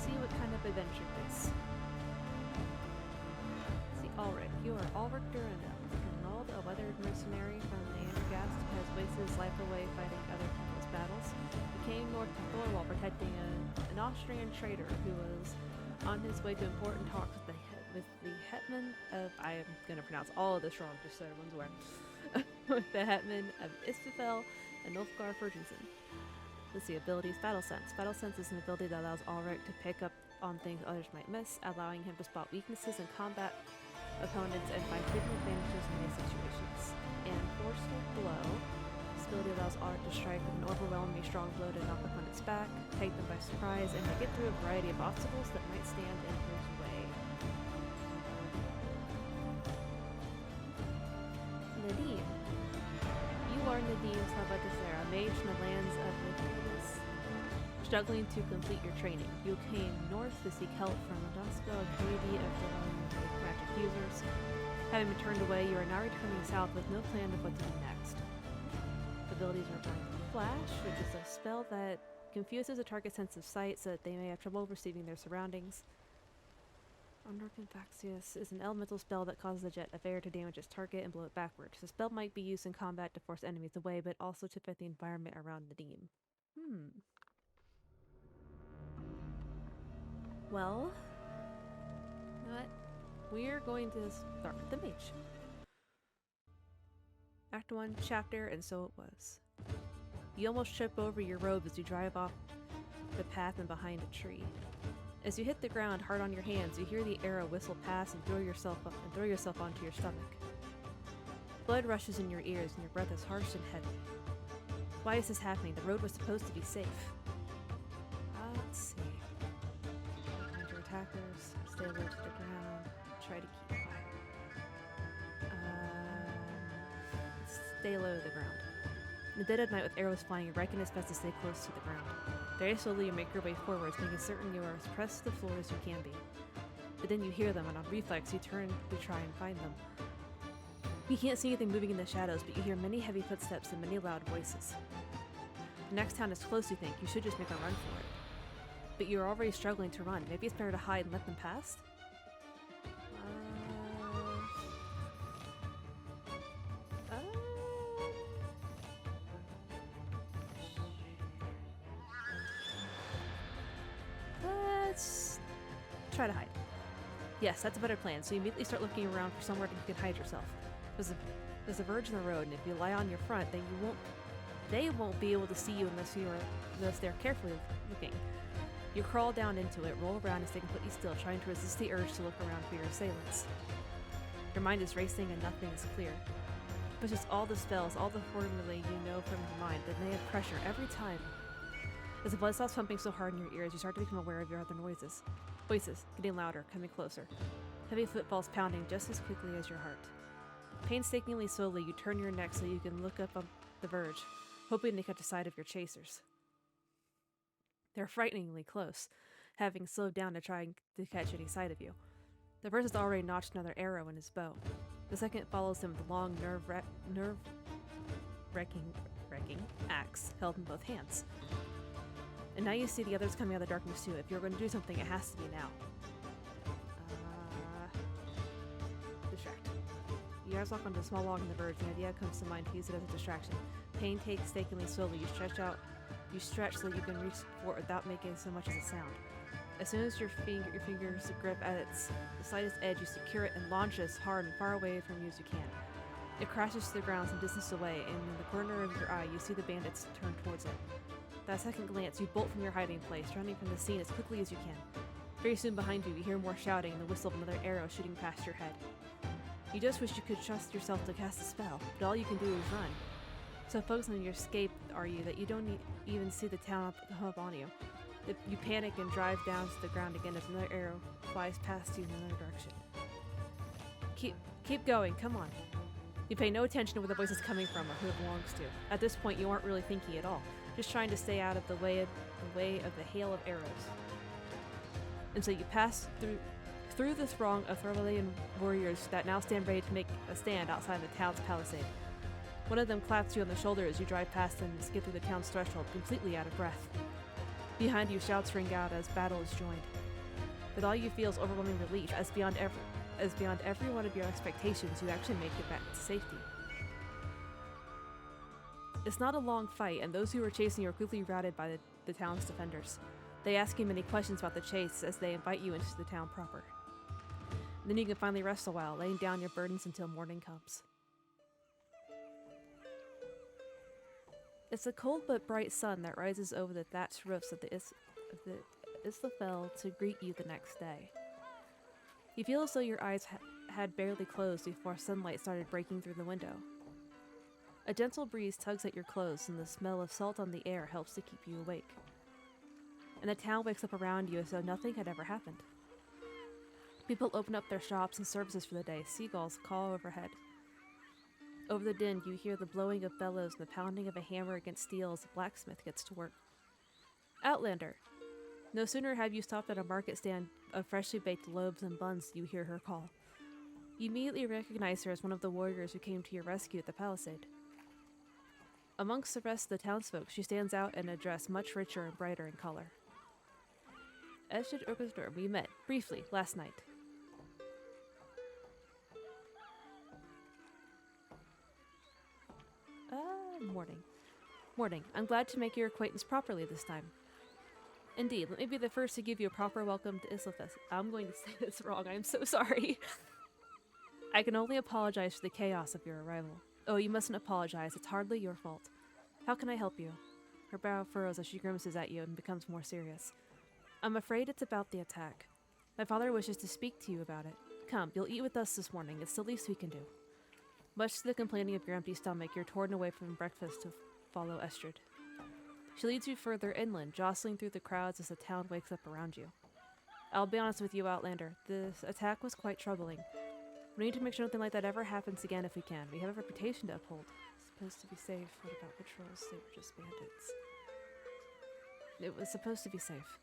see what kind of adventure it is. See, Ulrich. You are Ulrich Durinel, a weathered mercenary from the Andergast who has wasted his life away fighting other people's battles. He came north to Thor while protecting an Austrian trader who was on his way to important talks with the hetman of, I am going to pronounce all of this wrong just so everyone's aware, with the hetman of Isfafel and Ulfgar Fergensen. Let's see, abilities. Battle Sense. Battle Sense is an ability that allows Ulrich to pick up on things others might miss, allowing him to spot weaknesses in combat opponents and find hidden advantages in these situations. And Forceful Blow. This ability allows Ulrich to strike with an overwhelmingly strong blow to knock opponents back, take them by surprise, and to get through a variety of obstacles that might stand in his way. Nadim. You are Nadim Salvatore, a mage in the lands of Lycurgus, struggling to complete your training. You came north to seek help from Rodasco, a community of magic users. Having been turned away, you are now returning south with no plan of what to do next. Abilities are Burning Flash, which is a spell that confuses a target's sense of sight so that they may have trouble perceiving their surroundings. Undarkened Vaxius is an elemental spell that causes a jet of air to damage its target and blow it backwards. The spell might be used in combat to force enemies away, but also to affect the environment around Nadim. Well, you know what? We're going to start with the mage. Act 1, chapter, and so it was. You almost trip over your robe as you drive off the path and behind a tree. As you hit the ground hard on your hands, you hear the arrow whistle past and throw yourself onto your stomach. Blood rushes in your ears and your breath is harsh and heavy. Why is this happening? The road was supposed to be safe. Let's see. Find your attackers, stay low to the ground, try to keep quiet. Stay low to the ground. In the dead of night with arrows flying, you reckon it's best to stay close to the ground. Very slowly you make your way forwards, making certain you are as pressed to the floor as you can be. But then you hear them, and on reflex you turn to try and find them. You can't see anything moving in the shadows, but you hear many heavy footsteps and many loud voices. The next town is close, you think. You should just make a run for it. But you're already struggling to run. Maybe it's better to hide and let them pass? Let's try to hide. Yes, that's a better plan. So you immediately start looking around for somewhere you can hide yourself. There's a verge in the road, and if you lie on your front, then they won't be able to see you unless they're carefully looking. You crawl down into it, roll around and stay completely still, trying to resist the urge to look around for your assailants. Your mind is racing and nothing is clear. But just all the spells, all the formulae you know from your mind, that they add pressure every time. As the blood stops pumping so hard in your ears, you start to become aware of your other noises. Voices, getting louder, coming closer. Heavy footfalls pounding just as quickly as your heart. Painstakingly slowly, you turn your neck so you can look up on the verge, hoping to catch a sight of your chasers. They're frighteningly close, having slowed down to try to catch any sight of you. The first has already notched another arrow in his bow. The second follows him with a long, nerve-wracking axe held in both hands. And now you see the others coming out of the darkness too. If you're going to do something, it has to be now. Distract. You guys walk onto a small log on the verge, and the idea comes to mind to use it as a distraction. Painstakingly slowly, you stretch so that you can reach for it without making so much as a sound. As soon as your fingers grip at the slightest edge, you secure it and launch as hard and far away from you as you can. It crashes to the ground some distance away, and in the corner of your eye, you see the bandits turn towards it. That second glance, you bolt from your hiding place, running from the scene as quickly as you can. Very soon behind you, you hear more shouting and the whistle of another arrow shooting past your head. You just wish you could trust yourself to cast a spell, but all you can do is run. So focused on your escape are you that you don't even see the town up on you. You panic and drive down to the ground again as another arrow flies past you in another direction. Keep going, come on. You pay no attention to where the voice is coming from or who it belongs to. At this point, you aren't really thinking at all, just trying to stay out of the way of the hail of arrows. And so you pass through the throng of Thralian warriors that now stand ready to make a stand outside the town's palisade. One of them claps you on the shoulder as you drive past them and skip through the town's threshold, completely out of breath. Behind you, shouts ring out as battle is joined. But all you feel is overwhelming relief, as beyond every one of your expectations, you actually make it back to safety. It's not a long fight, and those who were chasing you are quickly routed by the town's defenders. They ask you many questions about the chase as they invite you into the town proper. Then you can finally rest a while, laying down your burdens until morning comes. It's a cold but bright sun that rises over the thatched roofs of the Islafell to greet you the next day. You feel as though your eyes had barely closed before sunlight started breaking through the window. A gentle breeze tugs at your clothes, and the smell of salt on the air helps to keep you awake. And the town wakes up around you as though nothing had ever happened. People open up their shops and services for the day. Seagulls call overhead. Over the din, you hear the blowing of bellows and the pounding of a hammer against steel as the blacksmith gets to work. Outlander! No sooner have you stopped at a market stand of freshly baked loaves and buns than you hear her call. You immediately recognize her as one of the warriors who came to your rescue at the palisade. Amongst the rest of the townsfolk, she stands out in a dress much richer and brighter in color. Estrid Orchestra, we met, briefly, last night. Morning. I'm glad to make your acquaintance properly this time. Indeed, let me be the first to give you a proper welcome to Islafest. I'm going to say this wrong, I'm so sorry. I can only apologize for the chaos of your arrival. Oh, you mustn't apologize, it's hardly your fault. How can I help you? Her brow furrows as she grimaces at you and becomes more serious. I'm afraid it's about the attack. My father wishes to speak to you about it. Come, you'll eat with us this morning, it's the least we can do. Much to the complaining of your empty stomach, you're torn away from breakfast to follow Estrid. She leads you further inland, jostling through the crowds as the town wakes up around you. I'll be honest with you, Outlander. This attack was quite troubling. We need to make sure nothing like that ever happens again if we can. We have a reputation to uphold. It's supposed to be safe. What about patrols? They were just bandits. It was supposed to be safe.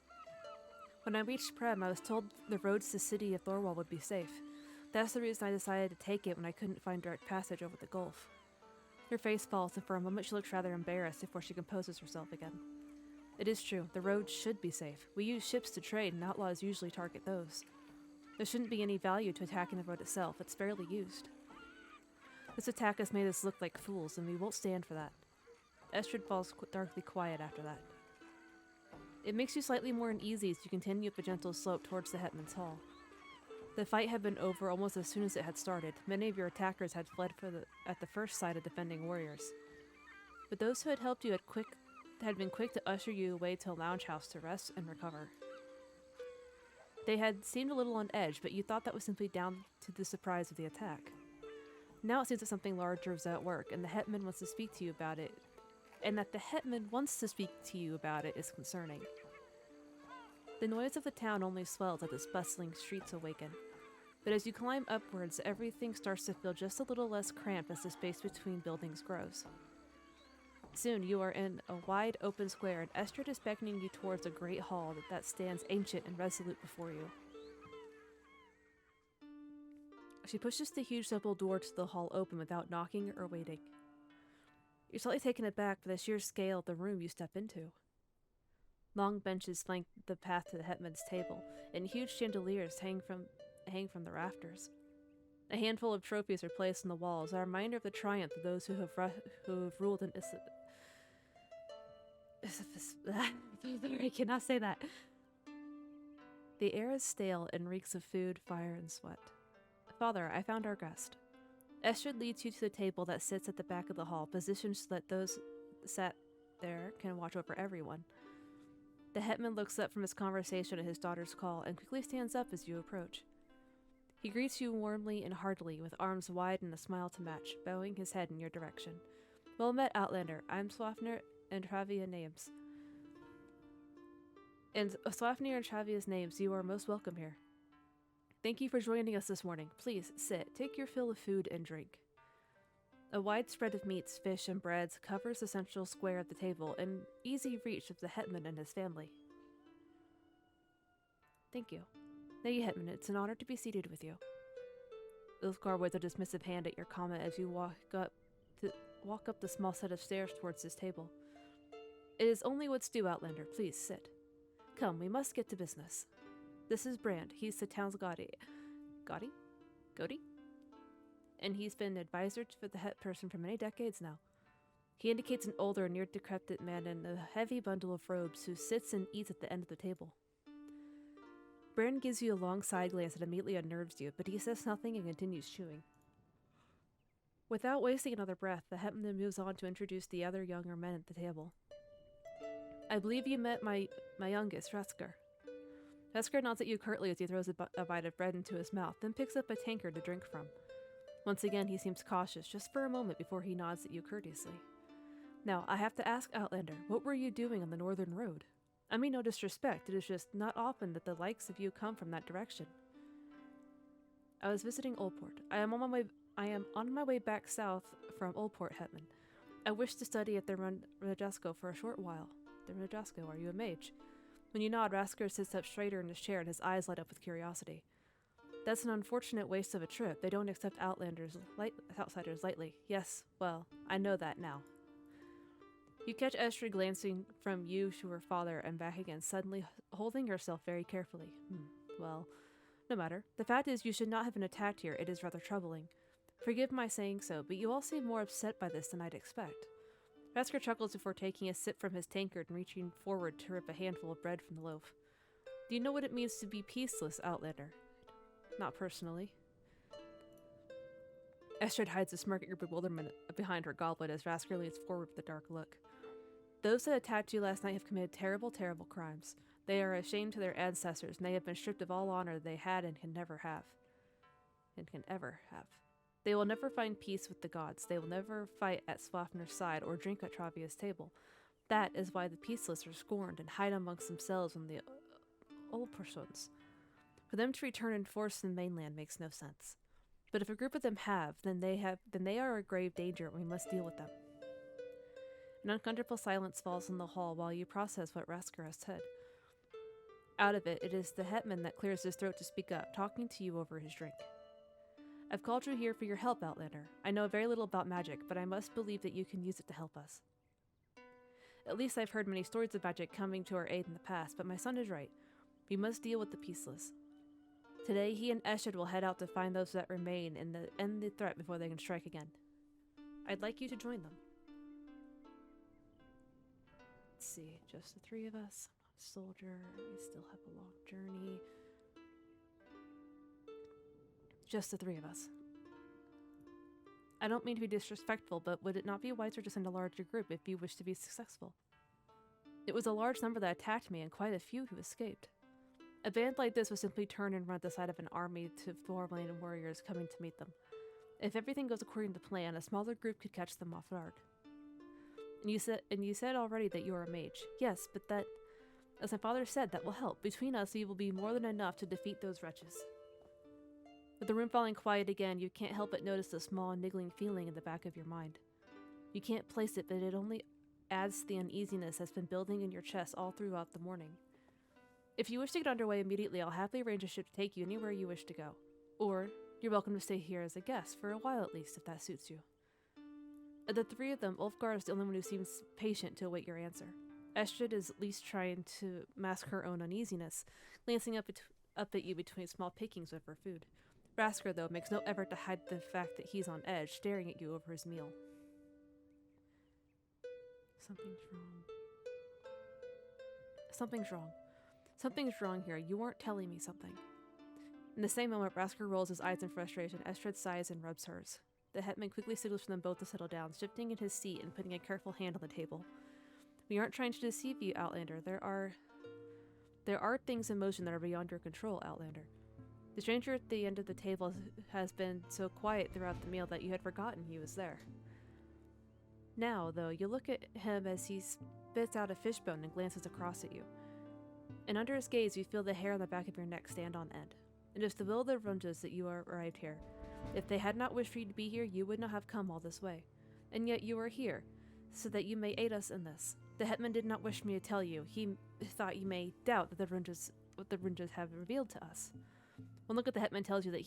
When I reached Prem, I was told the roads to the city of Thorwall would be safe. That's the reason I decided to take it when I couldn't find direct passage over the Gulf. Her face falls, and for a moment she looks rather embarrassed before she composes herself again. It is true, the roads should be safe. We use ships to trade, and outlaws usually target those. There shouldn't be any value to attacking the road itself, it's barely used. This attack has made us look like fools, and we won't stand for that. Estrid falls darkly quiet after that. It makes you slightly more uneasy as you continue up the gentle slope towards the Hetman's Hall. The fight had been over almost as soon as it had started. Many of your attackers had fled at the first sight of defending warriors. But those who had helped you had been quick to usher you away to a lounge house to rest and recover. They had seemed a little on edge, but you thought that was simply down to the surprise of the attack. Now it seems that something larger was at work, and the Hetman wants to speak to you about it. And that the Hetman wants to speak to you about it is concerning. The noise of the town only swells as its bustling streets awaken. But as you climb upwards, everything starts to feel just a little less cramped as the space between buildings grows. Soon you are in a wide open square, and Estrid is beckoning you towards a great hall that stands ancient and resolute before you. She pushes the huge double door to the hall open without knocking or waiting. You're slightly taken aback by the sheer scale of the room you step into. Long benches flank the path to the Hetman's table, and huge chandeliers hang from the rafters. A handful of trophies are placed on the walls, a reminder of the triumph of those who have ruled in I cannot say that. The air is stale and reeks of food, fire, and sweat. Father, I found our guest. Estrid leads you to the table that sits at the back of the hall, positioned so that those sat there can watch over everyone. The Hetman looks up from his conversation at his daughter's call and quickly stands up as you approach. He greets you warmly and heartily, with arms wide and a smile to match, bowing his head in your direction. Well met, Outlander. I'm Swafnir and Travia Names. And Swafnir and Travia's names, you are most welcome here. Thank you for joining us this morning. Please, sit, take your fill of food and drink. A wide spread of meats, fish, and breads covers the central square of the table, in easy reach of the Hetman and his family. Thank you. Nay, Hetman, it's an honor to be seated with you. Ilfgar waves a dismissive hand at your comment as you walk up the small set of stairs towards this table. It is only what's due, Outlander. Please, sit. Come, we must get to business. This is Brand. He's the town's Gotti? And he's been advisor for the head person for many decades now. He indicates an older, near-decrepit man in a heavy bundle of robes who sits and eats at the end of the table. Brand gives you a long side glance that immediately unnerves you, but he says nothing and continues chewing. Without wasting another breath, the hetman moves on to introduce the other younger men at the table. I believe you met my youngest, Resker. Resker nods at you curtly as he throws a bite of bread into his mouth, then picks up a tankard to drink from. Once again, he seems cautious, just for a moment before he nods at you courteously. Now, I have to ask, Outlander, what were you doing on the northern road? I mean no disrespect, it is just not often that the likes of you come from that direction. I was visiting Oldport. I am on my way back south from Oldport, Hetman. I wish to study at the Rajasko for a short while. The Rajasko, are you a mage? When you nod, Rasker sits up straighter in his chair and his eyes light up with curiosity. That's an unfortunate waste of a trip. They don't accept outsiders lightly. Yes, well, I know that now. You catch Estrid glancing from you to her father and back again, suddenly holding herself very carefully. Well, no matter. The fact is you should not have been attacked here. It is rather troubling. Forgive my saying so, but you all seem more upset by this than I'd expect. Rasker chuckles before taking a sip from his tankard and reaching forward to rip a handful of bread from the loaf. Do you know what it means to be peaceless, Outlander? Not personally. Estrid hides a smirk at your bewilderment behind her goblet as Rasker leans forward with a dark look. Those that attacked you last night have committed terrible, terrible crimes. They are ashamed to their ancestors, and they have been stripped of all honor they had and can never have. They will never find peace with the gods. They will never fight at Swafner's side or drink at Travia's table. That is why the peaceless are scorned and hide amongst themselves and the old persons. For them to return in force to the mainland makes no sense. But if a group of them have, then they are a grave danger and we must deal with them. An uncomfortable silence falls in the hall while you process what Rasker has said. Out of it, it is the hetman that clears his throat to speak up, talking to you over his drink. I've called you here for your help, Outlander. I know very little about magic, but I must believe that you can use it to help us. At least I've heard many stories of magic coming to our aid in the past, but my son is right. We must deal with the peaceless. Today, he and Estrid will head out to find those that remain and end the threat before they can strike again. I'd like you to join them. Let's see, just the three of us. I'm not a soldier. We still have a long journey. Just the three of us. I don't mean to be disrespectful, but would it not be wiser to send a larger group if you wish to be successful? It was a large number that attacked me and quite a few who escaped. A band like this would simply turn and run at the side of an army to 4 million warriors coming to meet them. If everything goes according to plan, a smaller group could catch them off guard. And you said already that you are a mage. Yes, but that, as my father said, that will help. Between us, we will be more than enough to defeat those wretches. With the room falling quiet again, you can't help but notice a small niggling feeling in the back of your mind. You can't place it, but it only adds to the uneasiness that's been building in your chest all throughout the morning. If you wish to get underway immediately, I'll happily arrange a ship to take you anywhere you wish to go. Or, you're welcome to stay here as a guest, for a while at least, if that suits you. Of the three of them, Ulfgar is the only one who seems patient to await your answer. Estrid is at least trying to mask her own uneasiness, glancing up at you between small pickings of her food. Rasker, though, makes no effort to hide the fact that he's on edge, staring at you over his meal. Something's wrong. Something's wrong. Something's wrong here. You weren't telling me something. In the same moment, Rasker rolls his eyes in frustration. Estrid sighs and rubs hers. The hetman quickly signals for them both to settle down, shifting in his seat and putting a careful hand on the table. We aren't trying to deceive you, Outlander. There are things in motion that are beyond your control, Outlander. The stranger at the end of the table has been so quiet throughout the meal that you had forgotten he was there. Now, though, you look at him as he spits out a fishbone and glances across at you. And under his gaze, you feel the hair on the back of your neck stand on end. It is the will of the Runjas that you are arrived here. If they had not wished for you to be here, you would not have come all this way. And yet you are here, so that you may aid us in this. The hetman did not wish me to tell you. He thought you may doubt that what the Runjas have revealed to us. One look at the hetman tells you that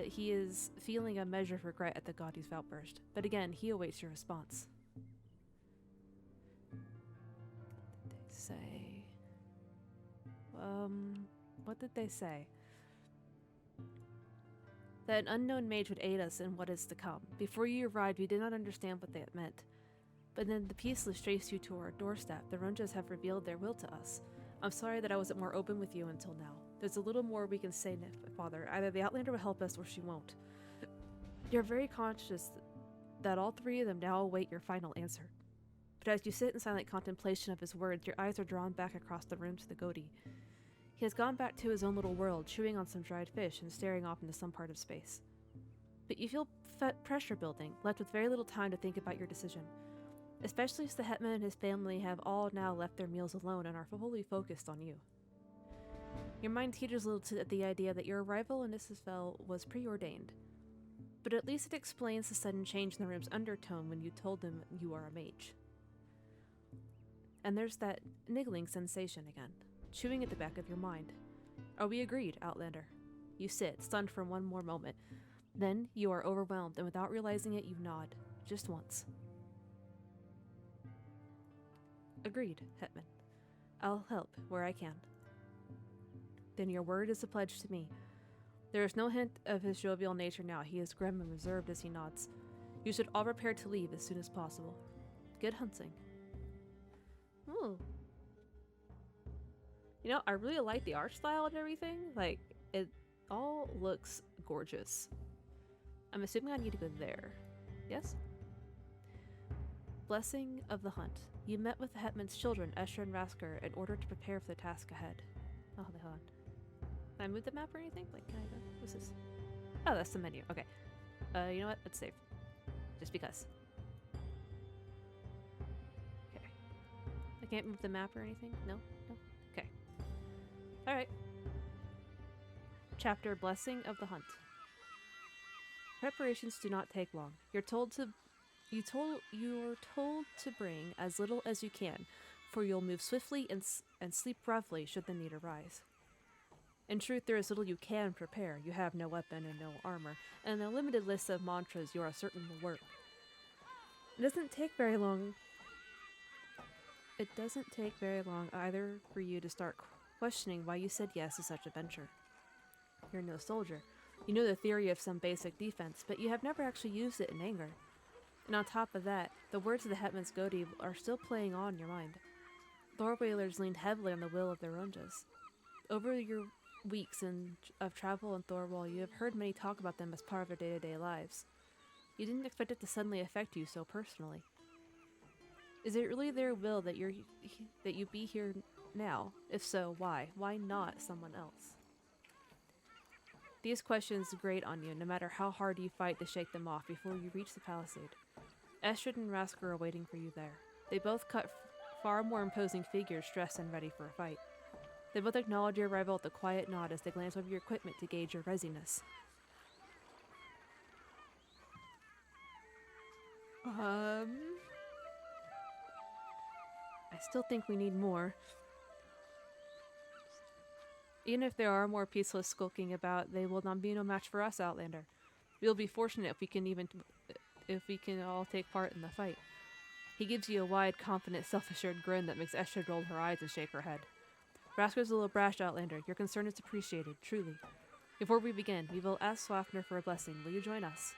he is feeling a measure of regret at the Gotti's outburst. But again, he awaits your response. They say... what did they say? That an unknown mage would aid us in what is to come. Before you arrived, we did not understand what they meant. But then the Peaceless traced you to our doorstep. The Runjas have revealed their will to us. I'm sorry that I wasn't more open with you until now. There's a little more we can say, Father. Either the Outlander will help us or she won't. You're very conscious that all three of them now await your final answer. But as you sit in silent contemplation of his words, your eyes are drawn back across the room to the Godi. He has gone back to his own little world, chewing on some dried fish and staring off into some part of space. But you feel pressure building, left with very little time to think about your decision. Especially as the Hetman and his family have all now left their meals alone and are fully focused on you. Your mind teeters a little at the idea that your arrival in Isisfell was preordained. But at least it explains the sudden change in the room's undertone when you told them you are a mage. And there's that niggling sensation again, chewing at the back of your mind. Are we agreed, Outlander? You sit, stunned for one more moment. Then you are overwhelmed, and without realizing it, you nod, just once. Agreed, Hetman. I'll help where I can. Then your word is a pledge to me. There is no hint of his jovial nature now. He is grim and reserved as he nods. You should all prepare to leave as soon as possible. Good hunting. Ooh. You know, I really like the art style and everything. Like, it all looks gorgeous. I'm assuming I need to go there. Yes? Blessing of the hunt. You met with the Hetman's children, Escher and Rasker, in order to prepare for the task ahead. Oh, hold on. Can I move the map or anything? Like, can I go? What's this? Oh, that's the menu. Okay. You know what? Let's save. Just because. Okay. I can't move the map or anything? No? No? Okay. Alright. Chapter Blessing of the Hunt. Preparations do not take long. You're told to bring as little as you can, for you'll move swiftly and sleep roughly should the need arise. In truth, there is little you can prepare. You have no weapon and no armor, and a limited list of mantras you are certain will work. It doesn't take very long either for you to start questioning why you said yes to such a venture. You're no soldier. You know the theory of some basic defense, but you have never actually used it in anger. And on top of that, the words of the Hetman's Godi are still playing on in your mind. Thorwhalers leaned heavily on the will of their Runjas. Over your weeks of travel in Thorwall, you have heard many talk about them as part of their day-to-day lives. You didn't expect it to suddenly affect you so personally. Is it really their will that you be here now? If so, why? Why not someone else? These questions grate on you, no matter how hard you fight to shake them off before you reach the palisade. Estrid and Rasker are waiting for you there. They both cut far more imposing figures, dressed and ready for a fight. They both acknowledge your arrival with a quiet nod as they glance over your equipment to gauge your readiness. I still think we need more. Even if there are more peaceless skulking about, they will not be no match for us, Outlander. We'll be fortunate if we can all take part in the fight. He gives you a wide, confident, self-assured grin that makes Estrid roll her eyes and shake her head. Rasker's a little brash, Outlander. Your concern is appreciated, truly. Before we begin, we will ask Swafner for a blessing. Will you join us?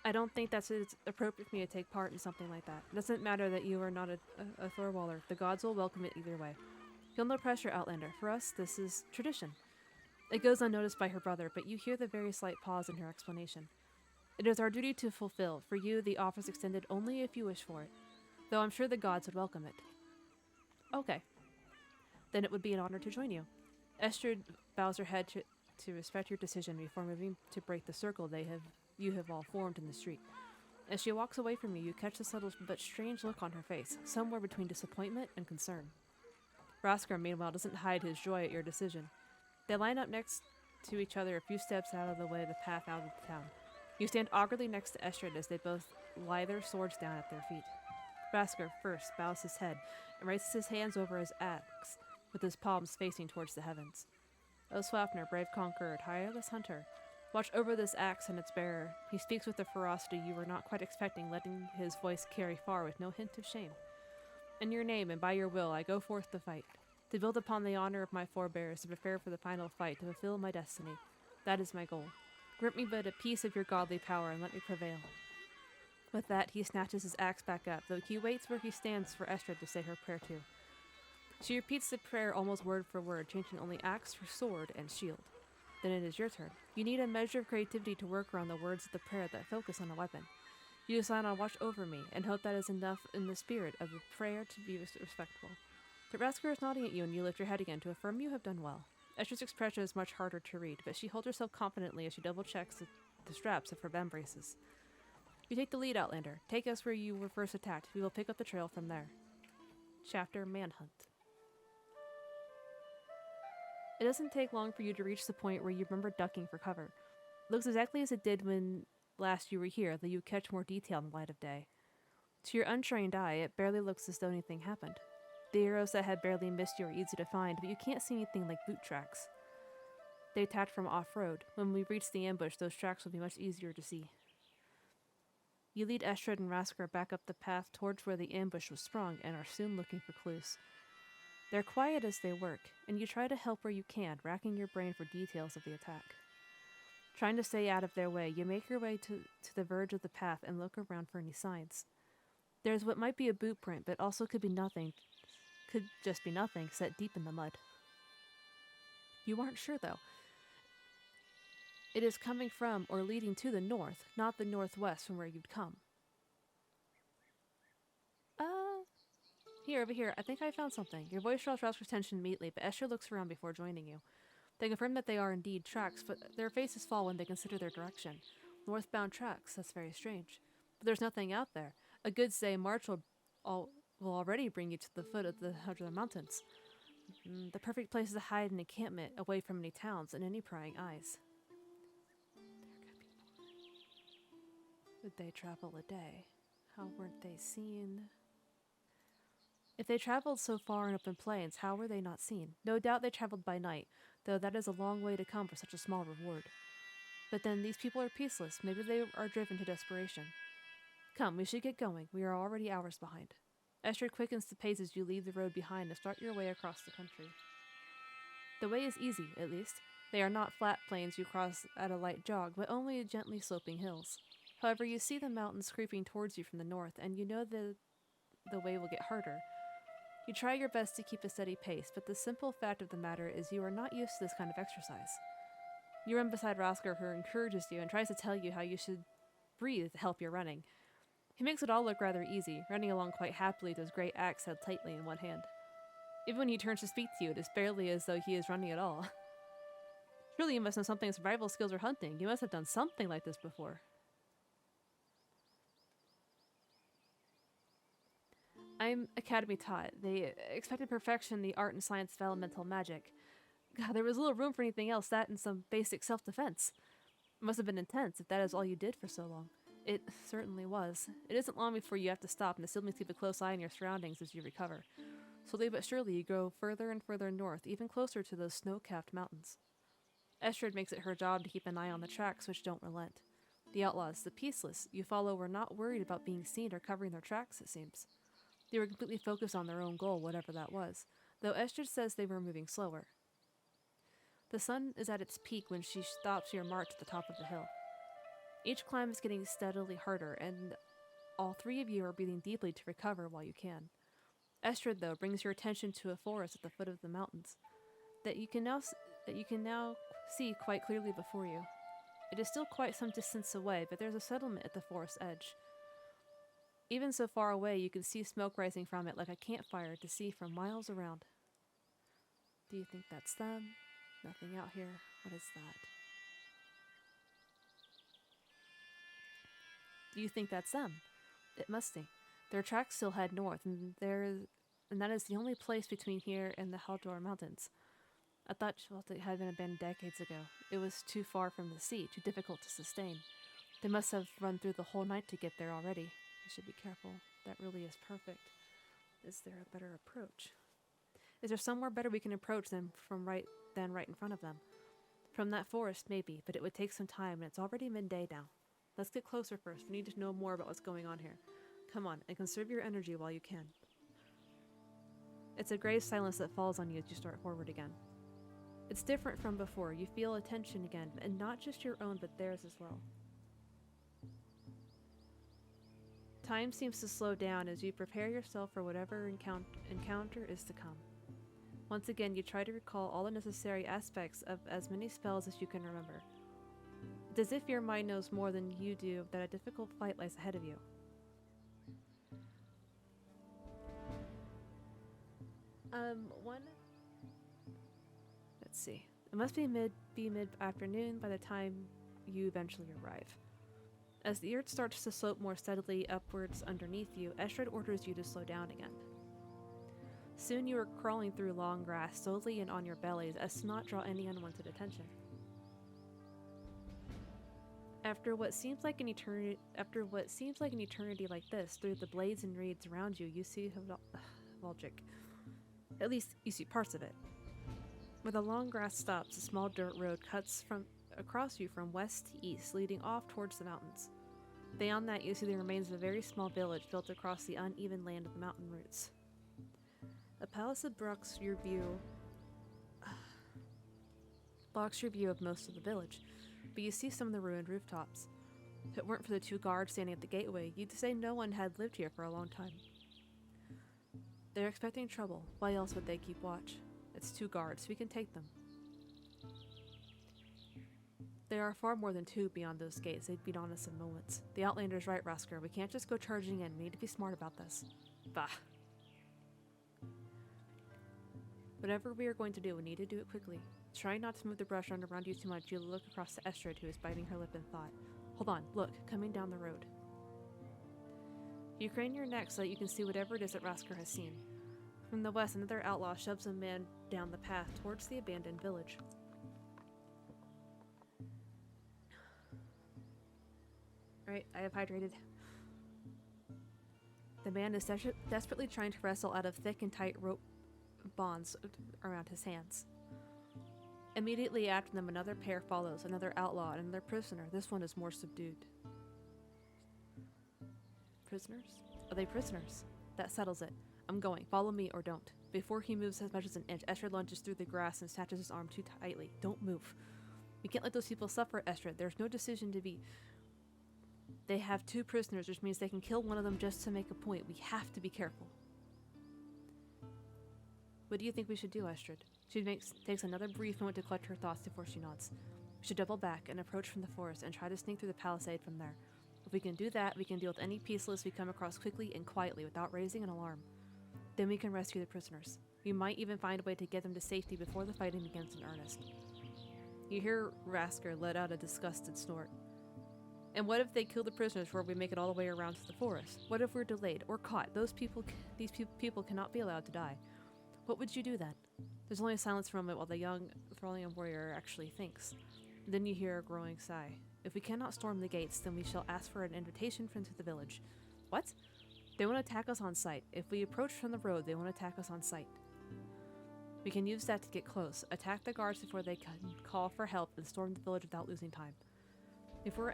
I don't think it's appropriate for me to take part in something like that. It doesn't matter that you are not a Thorwaller. The gods will welcome it either way. Feel no pressure, Outlander. For us, this is tradition. It goes unnoticed by her brother, but you hear the very slight pause in her explanation. It is our duty to fulfill. For you, the offer is extended only if you wish for it, though I'm sure the gods would welcome it. Okay. Then it would be an honor to join you. Estrid bows her head to respect your decision before moving to break the circle you have all formed in the street. As she walks away from you, you catch the subtle but strange look on her face, somewhere between disappointment and concern. Rasker, meanwhile, doesn't hide his joy at your decision. They line up next to each other a few steps out of the way of the path out of the town. You stand awkwardly next to Estrid as they both lie their swords down at their feet. Rasker first bows his head and raises his hands over his axe, with his palms facing towards the heavens. O Swafner, brave conqueror, tireless hunter, watch over this axe and its bearer. He speaks with a ferocity you were not quite expecting, letting his voice carry far with no hint of shame. In your name and by your will, I go forth to fight, to build upon the honor of my forebears, to prepare for the final fight, to fulfill my destiny. That is my goal. Grant me but a piece of your godly power and let me prevail. With that, he snatches his axe back up, though he waits where he stands for Estrid to say her prayer too. She repeats the prayer almost word for word, changing only axe for sword and shield. Then it is your turn. You need a measure of creativity to work around the words of the prayer that focus on a weapon. You decide on watch over me, and hope that is enough in the spirit of the prayer to be respectful. The Rasker is nodding at you, and you lift your head again to affirm you have done well. Estrid's expression is much harder to read, but she holds herself confidently as she double-checks the straps of her bem braces. You take the lead, Outlander. Take us where you were first attacked. We will pick up the trail from there. Chapter Manhunt. It doesn't take long for you to reach the point where you remember ducking for cover. It looks exactly as it did when last you were here, though you catch more detail in the light of day. To your untrained eye, it barely looks as though anything happened. The arrows that had barely missed you are easy to find, but you can't see anything like boot tracks. They attach from off-road. When we reach the ambush, those tracks will be much easier to see. You lead Estrid and Rasker back up the path towards where the ambush was sprung and are soon looking for clues. They're quiet as they work, and you try to help where you can, racking your brain for details of the attack. Trying to stay out of their way, you make your way to the verge of the path and look around for any signs. There's what might be a boot print, but also could just be nothing, set deep in the mud. You aren't sure, though. It is coming from or leading to the north, not the northwest from where you'd come. Here, over here, I think I found something. Your voice draws Rasker's attention immediately, but Esther looks around before joining you. They confirm that they are indeed tracks, but their faces fall when they consider their direction. Northbound tracks, that's very strange. But there's nothing out there. A good day march will already bring you to the foot of the mountains. The perfect place to hide an encampment away from any towns and any prying eyes. Would they travel a day? How weren't they seen? If they traveled so far in open plains, how were they not seen? No doubt they traveled by night, though that is a long way to come for such a small reward. But then these people are peaceless. Maybe they are driven to desperation. Come, we should get going. We are already hours behind. Estrid quickens the pace as you leave the road behind and start your way across the country. The way is easy, at least. They are not flat plains you cross at a light jog, but only gently sloping hills. However, you see the mountains creeping towards you from the north, and you know the way will get harder. You try your best to keep a steady pace, but the simple fact of the matter is you are not used to this kind of exercise. You run beside Rasker, who encourages you and tries to tell you how you should breathe to help your running. He makes it all look rather easy, running along quite happily with his great axe held tightly in one hand. Even when he turns to speak to you, it is barely as though he is running at all. Surely you must know something of survival skills or hunting. You must have done something like this before. I'm academy taught. They expected perfection in the art and science of elemental magic. God, there was little room for anything else, that and some basic self-defense. It must have been intense if that is all you did for so long. It certainly was. It isn't long before you have to stop and still keep a close eye on your surroundings as you recover. Slowly but surely you go further and further north, even closer to those snow-capped mountains. Estrid makes it her job to keep an eye on the tracks, which don't relent. The outlaws, the peaceless, you follow were not worried about being seen or covering their tracks, it seems. They were completely focused on their own goal, whatever that was, though Estrid says they were moving slower. The sun is at its peak when she stops your march at the top of the hill. Each climb is getting steadily harder, and all three of you are breathing deeply to recover while you can. Estrid, though, brings your attention to a forest at the foot of the mountains that you can now see quite clearly before you. It is still quite some distance away, but there's a settlement at the forest's edge. Even so far away, you can see smoke rising from it like a campfire to see from miles around. Do you think that's them? Nothing out here. What is that? Do you think that's them? It must be. Their tracks still head north, and that is the only place between here and the Haldor Mountains. I thought it had been abandoned decades ago. It was too far from the sea, too difficult to sustain. They must have run through the whole night to get there already. You should be careful. That really is perfect. Is there a better approach? Is there somewhere better we can approach them right in front of them? From that forest, maybe, but it would take some time, and it's already midday now. Let's get closer first. We need to know more about what's going on here. Come on, and conserve your energy while you can. It's a grave silence that falls on you as you start forward again. It's different from before. You feel attention again, and not just your own, but theirs as well. Time seems to slow down as you prepare yourself for whatever encounter is to come. Once again, you try to recall all the necessary aspects of as many spells as you can remember. It's as if your mind knows more than you do that a difficult fight lies ahead of you. Let's see. It must be mid-afternoon by the time you eventually arrive. As the earth starts to slope more steadily upwards underneath you, Estrid orders you to slow down again. Soon you are crawling through long grass, slowly and on your bellies, as to not draw any unwanted attention. After what seems like an eternity like this, through the blades and reeds around you, you see Volgic. At least, you see parts of it. Where the long grass stops, a small dirt road cuts across you from west to east, leading off towards the mountains. Beyond that, you see the remains of a very small village built across the uneven land of the mountain roots. A palace blocks your view of most of the village, but you see some of the ruined rooftops. If it weren't for the 2 guards standing at the gateway, you'd say no one had lived here for a long time. They're expecting trouble. Why else would they keep watch? It's 2 guards. We can take them. There are far more than 2 beyond those gates. They'd beat on us in moments. The Outlander's right, Rasker. We can't just go charging in. We need to be smart about this. Bah. Whatever we are going to do, we need to do it quickly. Trying not to move the brush around you too much, you look across to Estrid, who is biting her lip in thought. Hold on. Look. Coming down the road. You crane your neck so that you can see whatever it is that Rasker has seen. From the west, another outlaw shoves a man down the path towards the abandoned village. Alright, I have hydrated. The man is desperately trying to wrestle out of thick and tight rope bonds around his hands. Immediately after them, another pair follows, another outlaw and another prisoner. This one is more subdued. Prisoners? Are they prisoners? That settles it. I'm going. Follow me or don't. Before he moves as much as an inch, Estrid lunges through the grass and snatches his arm too tightly. Don't move. We can't let those people suffer, Estrid. There's no decision to be. They have 2 prisoners, which means they can kill one of them just to make a point. We have to be careful. What do you think we should do, Estrid? She takes another brief moment to collect her thoughts before she nods. We should double back and approach from the forest and try to sneak through the palisade from there. If we can do that, we can deal with any peaceless we come across quickly and quietly without raising an alarm. Then we can rescue the prisoners. We might even find a way to get them to safety before the fighting begins in earnest. You hear Rasker let out a disgusted snort. And what if they kill the prisoners before we make it all the way around to the forest? What if we're delayed or caught? These people cannot be allowed to die. What would you do then? There's only a silence for a moment while the young Thralian warrior actually thinks. Then you hear a growing sigh. If we cannot storm the gates, then we shall ask for an invitation into the village. What? They won't attack us on sight. If we approach from the road, they won't attack us on sight. We can use that to get close, attack the guards before they can call for help, and storm the village without losing time. If we're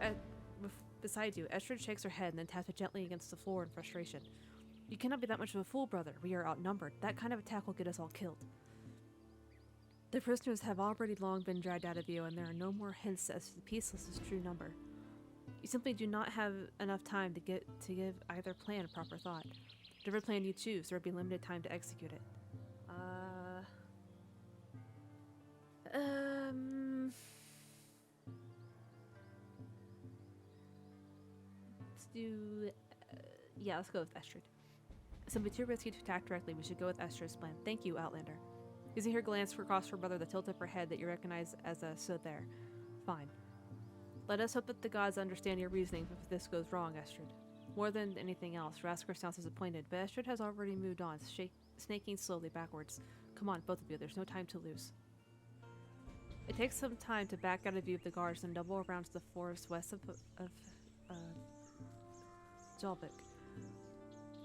beside you, Estrid shakes her head and then taps it gently against the floor in frustration. You cannot be that much of a fool, brother. We are outnumbered. That kind of attack will get us all killed. The prisoners have already long been dragged out of view, and there are no more hints as to the peaceless' true number. You simply do not have enough time to give either plan proper thought. Whatever plan you choose, there will be limited time to execute it. Let's do... yeah, let's go with Estrid. Simply too risky to attack directly. We should go with Estrid's plan. Thank you, Outlander. Using her glance across her brother, the tilt of her head that you recognize as a so there. Fine. Let us hope that the gods understand your reasoning if this goes wrong, Estrid. More than anything else, Rasker sounds disappointed, but Estrid has already moved on, snaking slowly backwards. Come on, both of you, there's no time to lose. It takes some time to back out of view of the guards and double around to the forest west of Jalvik.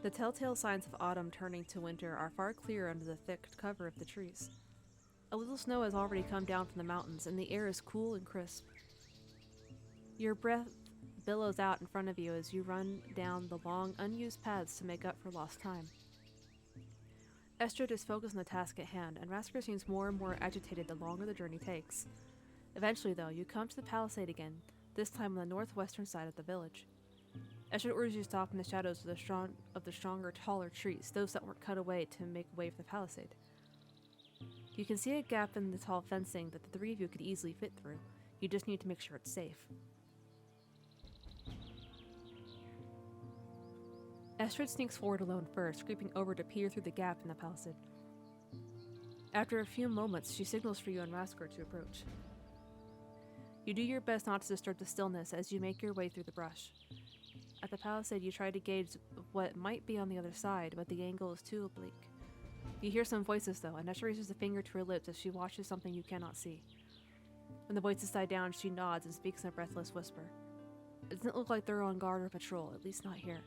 The telltale signs of autumn turning to winter are far clearer under the thick cover of the trees. A little snow has already come down from the mountains, and the air is cool and crisp. Your breath billows out in front of you as you run down the long, unused paths to make up for lost time. Estrid is focused on the task at hand, and Rasker seems more and more agitated the longer the journey takes. Eventually, though, you come to the palisade again, this time on the northwestern side of the village. Estrid orders you to stop in the shadows of the stronger, taller trees, those that weren't cut away to make way for the palisade. You can see a gap in the tall fencing that the three of you could easily fit through. You just need to make sure it's safe. Estrid sneaks forward alone first, creeping over to peer through the gap in the palisade. After a few moments, she signals for you and Rasker to approach. You do your best not to disturb the stillness as you make your way through the brush. At the palisade, you try to gauge what might be on the other side, but the angle is too oblique. You hear some voices, though, and Estrid raises a finger to her lips as she watches something you cannot see. When the voices die down, she nods and speaks in a breathless whisper. It doesn't look like they're on guard or patrol, at least not here.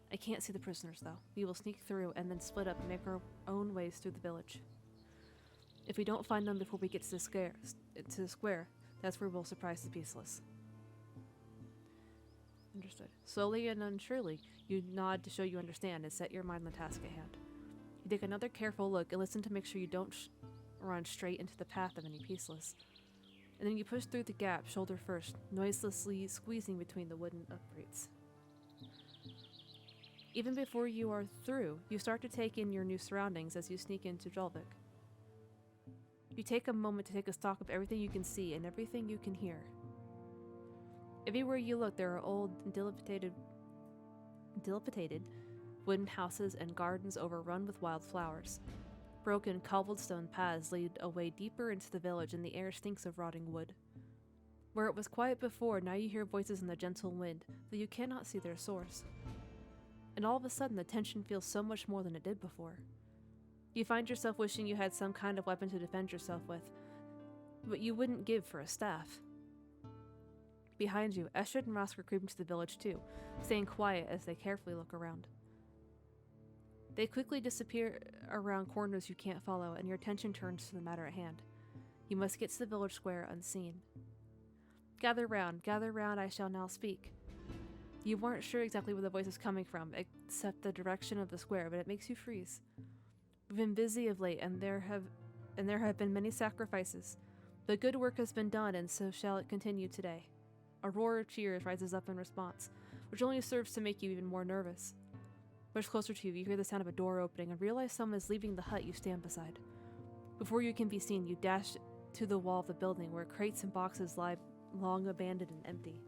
I can't see the prisoners, though. We will sneak through and then split up and make our own ways through the village. If we don't find them before we get to the square, that's where we'll surprise the peaceless. Understood. Slowly and unsurely, you nod to show you understand and set your mind on the task at hand. You take another careful look and listen to make sure you don't run straight into the path of any peaceless. And then you push through the gap, shoulder first, noiselessly squeezing between the wooden uprates. Even before you are through, you start to take in your new surroundings as you sneak into Jolvik. You take a moment to take a stock of everything you can see and everything you can hear. Everywhere you look, there are old, dilapidated wooden houses and gardens overrun with wild flowers. Broken cobblestone paths lead away deeper into the village, and the air stinks of rotting wood. Where it was quiet before, now you hear voices in the gentle wind, though you cannot see their source. And all of a sudden, the tension feels so much more than it did before. You find yourself wishing you had some kind of weapon to defend yourself with, but you wouldn't give for a staff. Behind you, Estrid and Rasker creep into the village too, staying quiet as they carefully look around. They quickly disappear around corners you can't follow, and your attention turns to the matter at hand. You must get to the village square unseen. Gather round, I shall now speak. You weren't sure exactly where the voice is coming from, except the direction of the square, but it makes you freeze. We've been busy of late, and there have been many sacrifices. But good work has been done, and so shall it continue today. A roar of cheers rises up in response, which only serves to make you even more nervous. Much closer to you, you hear the sound of a door opening and realize someone is leaving the hut you stand beside. Before you can be seen, you dash to the wall of the building where crates and boxes lie long abandoned and empty.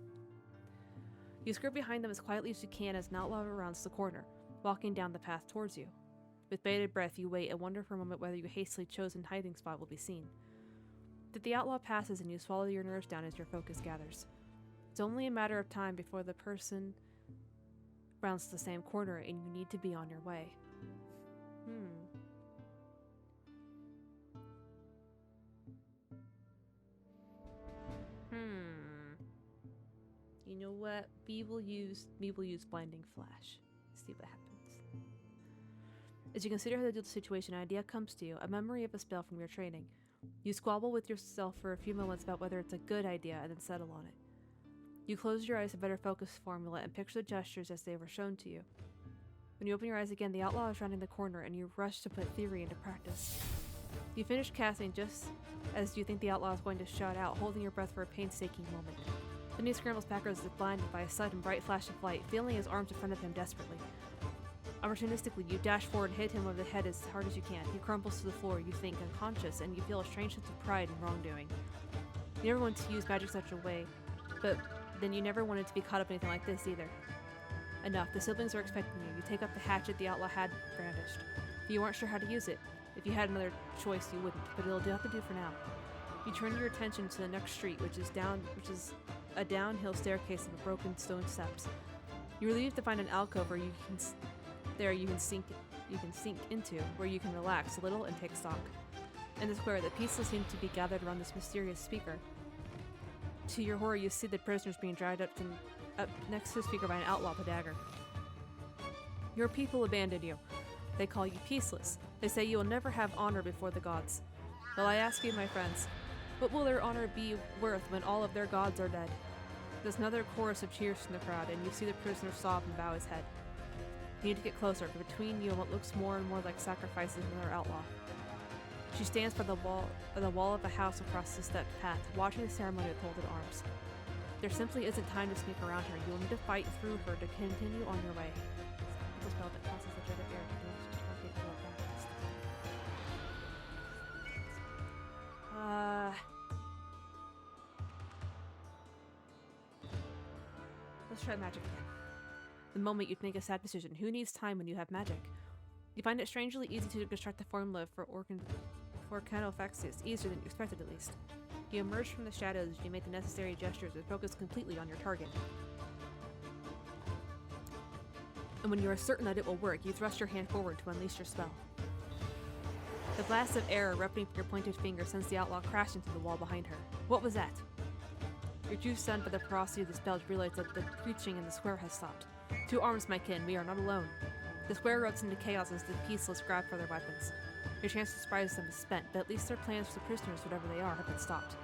You skirt behind them as quietly as you can as an outlaw rounds the corner, walking down the path towards you. With bated breath, you wait and wonder for a moment whether your hastily chosen hiding spot will be seen. But the outlaw passes and you swallow your nerves down as your focus gathers. It's only a matter of time before the person rounds the same corner and you need to be on your way. You know what? We will use blinding flash. See what happens. As you consider how to deal with the situation, an idea comes to you, a memory of a spell from your training. You squabble with yourself for a few moments about whether it's a good idea and then settle on it. You close your eyes to better focus the formula and picture the gestures as they were shown to you. When you open your eyes again, the outlaw is rounding the corner and you rush to put theory into practice. You finish casting just as you think the outlaw is going to shout out, holding your breath for a painstaking moment. Then he scrambles backwards as if blinded by a sudden bright flash of light, feeling his arms in front of him desperately. Opportunistically, you dash forward and hit him over the head as hard as you can. He crumbles to the floor, you think, unconscious, and you feel a strange sense of pride in wrongdoing. You never wanted to use magic such a way, but then you never wanted to be caught up in anything like this either. Enough, the siblings are expecting you. You take up the hatchet the outlaw had brandished. You weren't sure how to use it. If you had another choice, you wouldn't, but it'll have to do for now. You turn your attention to the next street, which is a downhill staircase of broken stone steps. You're relieved to find an alcove where you can sink into, where you can relax a little and take stock. In the square, the peaceful seem to be gathered around this mysterious speaker. To your horror, you see the prisoners being dragged up next to the speaker by an outlaw with a dagger. Your people abandoned you. They call you peaceless. They say you will never have honor before the gods. Well, I ask you, my friends, what will their honor be worth when all of their gods are dead? There's another chorus of cheers from the crowd, and you see the prisoner sob and bow his head. You need to get closer, but between you and what looks more and more like sacrifices another outlaw. She stands by the wall of a house across the stepped path, watching the ceremony with folded arms. There simply isn't time to sneak around her. You will need to fight through her to continue on your way. It's a spell that causes the dread of air to target your fast. Let's try magic again. The moment you'd make a sad decision. Who needs time when you have magic? You find it strangely easy to construct the formula for Orcanophaxis, easier than you expected at least. You emerge from the shadows, you make the necessary gestures and focus completely on your target. And when you are certain that it will work, you thrust your hand forward to unleash your spell. The blast of air erupting from your pointed finger sends the outlaw crashing into the wall behind her. What was that? You're too stunned by the ferocity of the spell to realize that the preaching in the square has stopped. 2 arms, my kin, we are not alone. The square erupts into chaos as the peaceless grab for their weapons. Your chance to surprise them is spent, but at least their plans for the prisoners, whatever they are, have been stopped.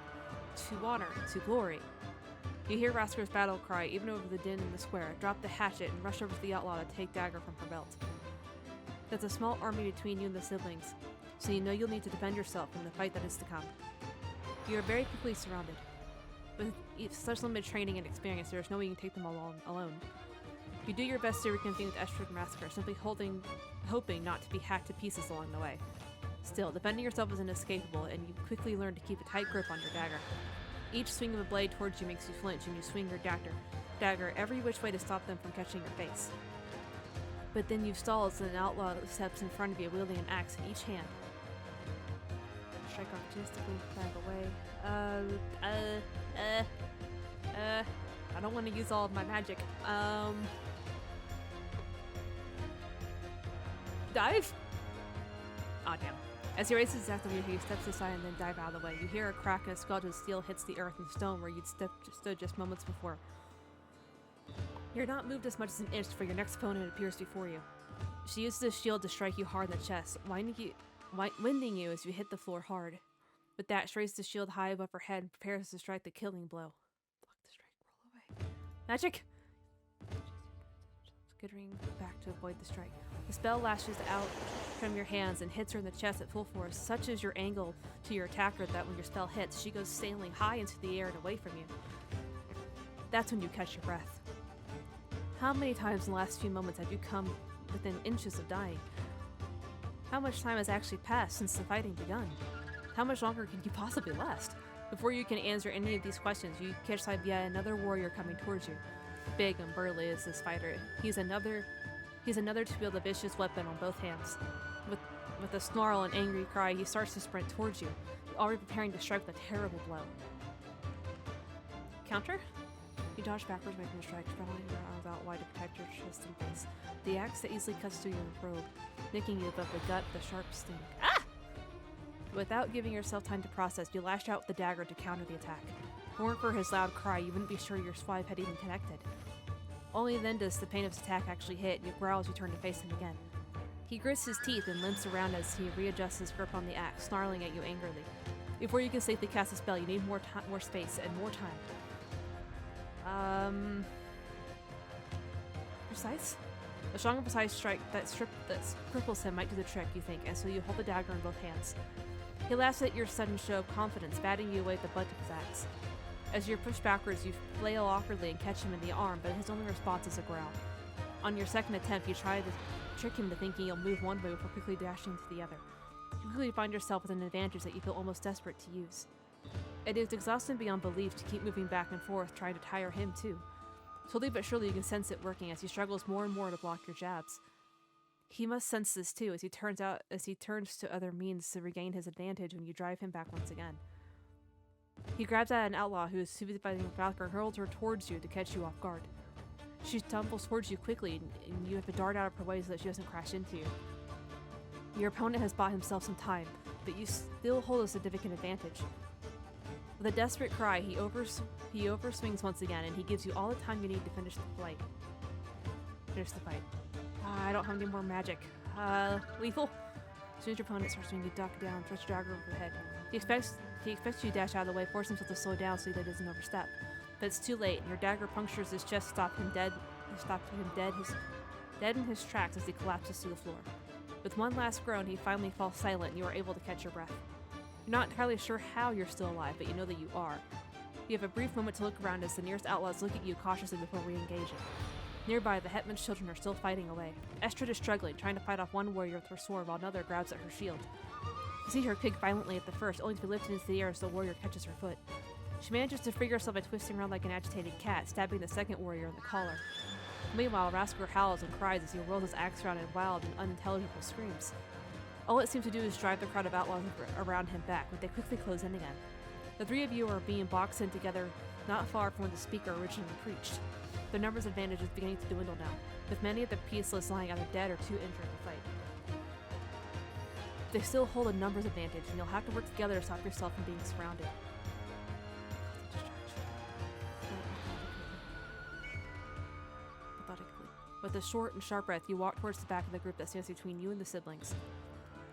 To honor, to glory. You hear Raskar's battle cry even over the din in the square. Drop the hatchet and rush over to the outlaw to take dagger from her belt. There's a small army between you and the siblings, so you know you'll need to defend yourself in the fight that is to come. You are very quickly surrounded. With such limited training and experience, there is no way you can take them alone. You do your best to reconvene with Estrid and Raskar, simply hoping not to be hacked to pieces along the way. Still, defending yourself is inescapable, and you quickly learn to keep a tight grip on your dagger. Each swing of a blade towards you makes you flinch, and you swing your dagger every which way to stop them from catching your face. But then you stall as an outlaw steps in front of you, wielding an axe in each hand. Strike opportunistically, back away. I don't want to use all of my magic. Dive? Aw, damn. As he races after you, he steps aside and then dive out of the way. You hear a crack and a squelch as steel hits the earth and stone where you'd stood just moments before. You're not moved as much as an inch before your next opponent appears before you. She uses a shield to strike you hard in the chest, winding you as you hit the floor hard. With that, she raises the shield high above her head and prepares to strike the killing blow. Block the strike, roll away. Magic! Skittering back to avoid the strike. The spell lashes out from your hands and hits her in the chest at full force. Such is your angle to your attacker that when your spell hits, she goes sailing high into the air and away from you. That's when you catch your breath. How many times in the last few moments have you come within inches of dying? How much time has actually passed since the fighting begun? How much longer can you possibly last? Before you can answer any of these questions, you catch sight of yet another warrior coming towards you. Big and burly is this fighter. He's another to wield a vicious weapon on both hands. With a snarl and angry cry, he starts to sprint towards you, already preparing to strike with a terrible blow. Counter? You dodge backwards, making a strike, sprawling your arms out wide to protect your chest and face. The axe that easily cuts through your robe, nicking you above the gut with a sharp sting. Ah! Without giving yourself time to process, you lash out with the dagger to counter the attack. If it weren't for his loud cry, you wouldn't be sure your swipe had even connected. Only then does the pain of his attack actually hit, and you growl as you turn to face him again. He grits his teeth and limps around as he readjusts his grip on the axe, snarling at you angrily. Before you can safely cast a spell, you need more space and more time. Precise? A strong and precise strike that cripples him might do the trick, you think, and so you hold the dagger in both hands. He laughs at your sudden show of confidence, batting you away with the butt of his axe. As you're pushed backwards, you flail awkwardly and catch him in the arm, but his only response is a growl. On your second attempt, you try to trick him to thinking you'll move one way before quickly dashing to the other. You quickly find yourself with an advantage that you feel almost desperate to use. It is exhausting beyond belief to keep moving back and forth, trying to tire him too. Slowly but surely you can sense it working as he struggles more and more to block your jabs. He must sense this too, as he turns to other means to regain his advantage when you drive him back once again. He grabs at an outlaw who is soothed by the Valkyr and hurls her towards you to catch you off guard. She tumbles towards you quickly, and you have to dart out of her way so that she doesn't crash into you. Your opponent has bought himself some time, but you still hold a significant advantage. With a desperate cry, he overswings once again, and he gives you all the time you need to finish the fight. I don't have any more magic. Lethal? As soon as your opponent starts swinging, you duck down, thrust your dagger over the head. He expects you to dash out of the way, force himself to slow down so that he doesn't overstep. But it's too late, and your dagger punctures his chest, stopping him dead. dead in his tracks as he collapses to the floor. With one last groan, he finally falls silent and you are able to catch your breath. You're not entirely sure how you're still alive, but you know that you are. You have a brief moment to look around as the nearest outlaws look at you cautiously before re-engaging. Nearby, the Hetman's children are still fighting away. Estrid is struggling, trying to fight off one warrior with her sword while another grabs at her shield. You see her kick violently at the first, only to be lifted into the air as the warrior catches her foot. She manages to free herself by twisting around like an agitated cat, stabbing the second warrior in the collar. Meanwhile, Rasker howls and cries as he whirls his axe around in wild and unintelligible screams. All it seems to do is drive the crowd of outlaws around him back, but they quickly close in again. The three of you are being boxed in together not far from where the speaker originally preached. Their numbers advantage is beginning to dwindle now, with many of the peaceless lying either dead or too injured to fight. They still hold a numbers advantage, and you'll have to work together to stop yourself from being surrounded. With a short and sharp breath, you walk towards the back of the group that stands between you and the siblings.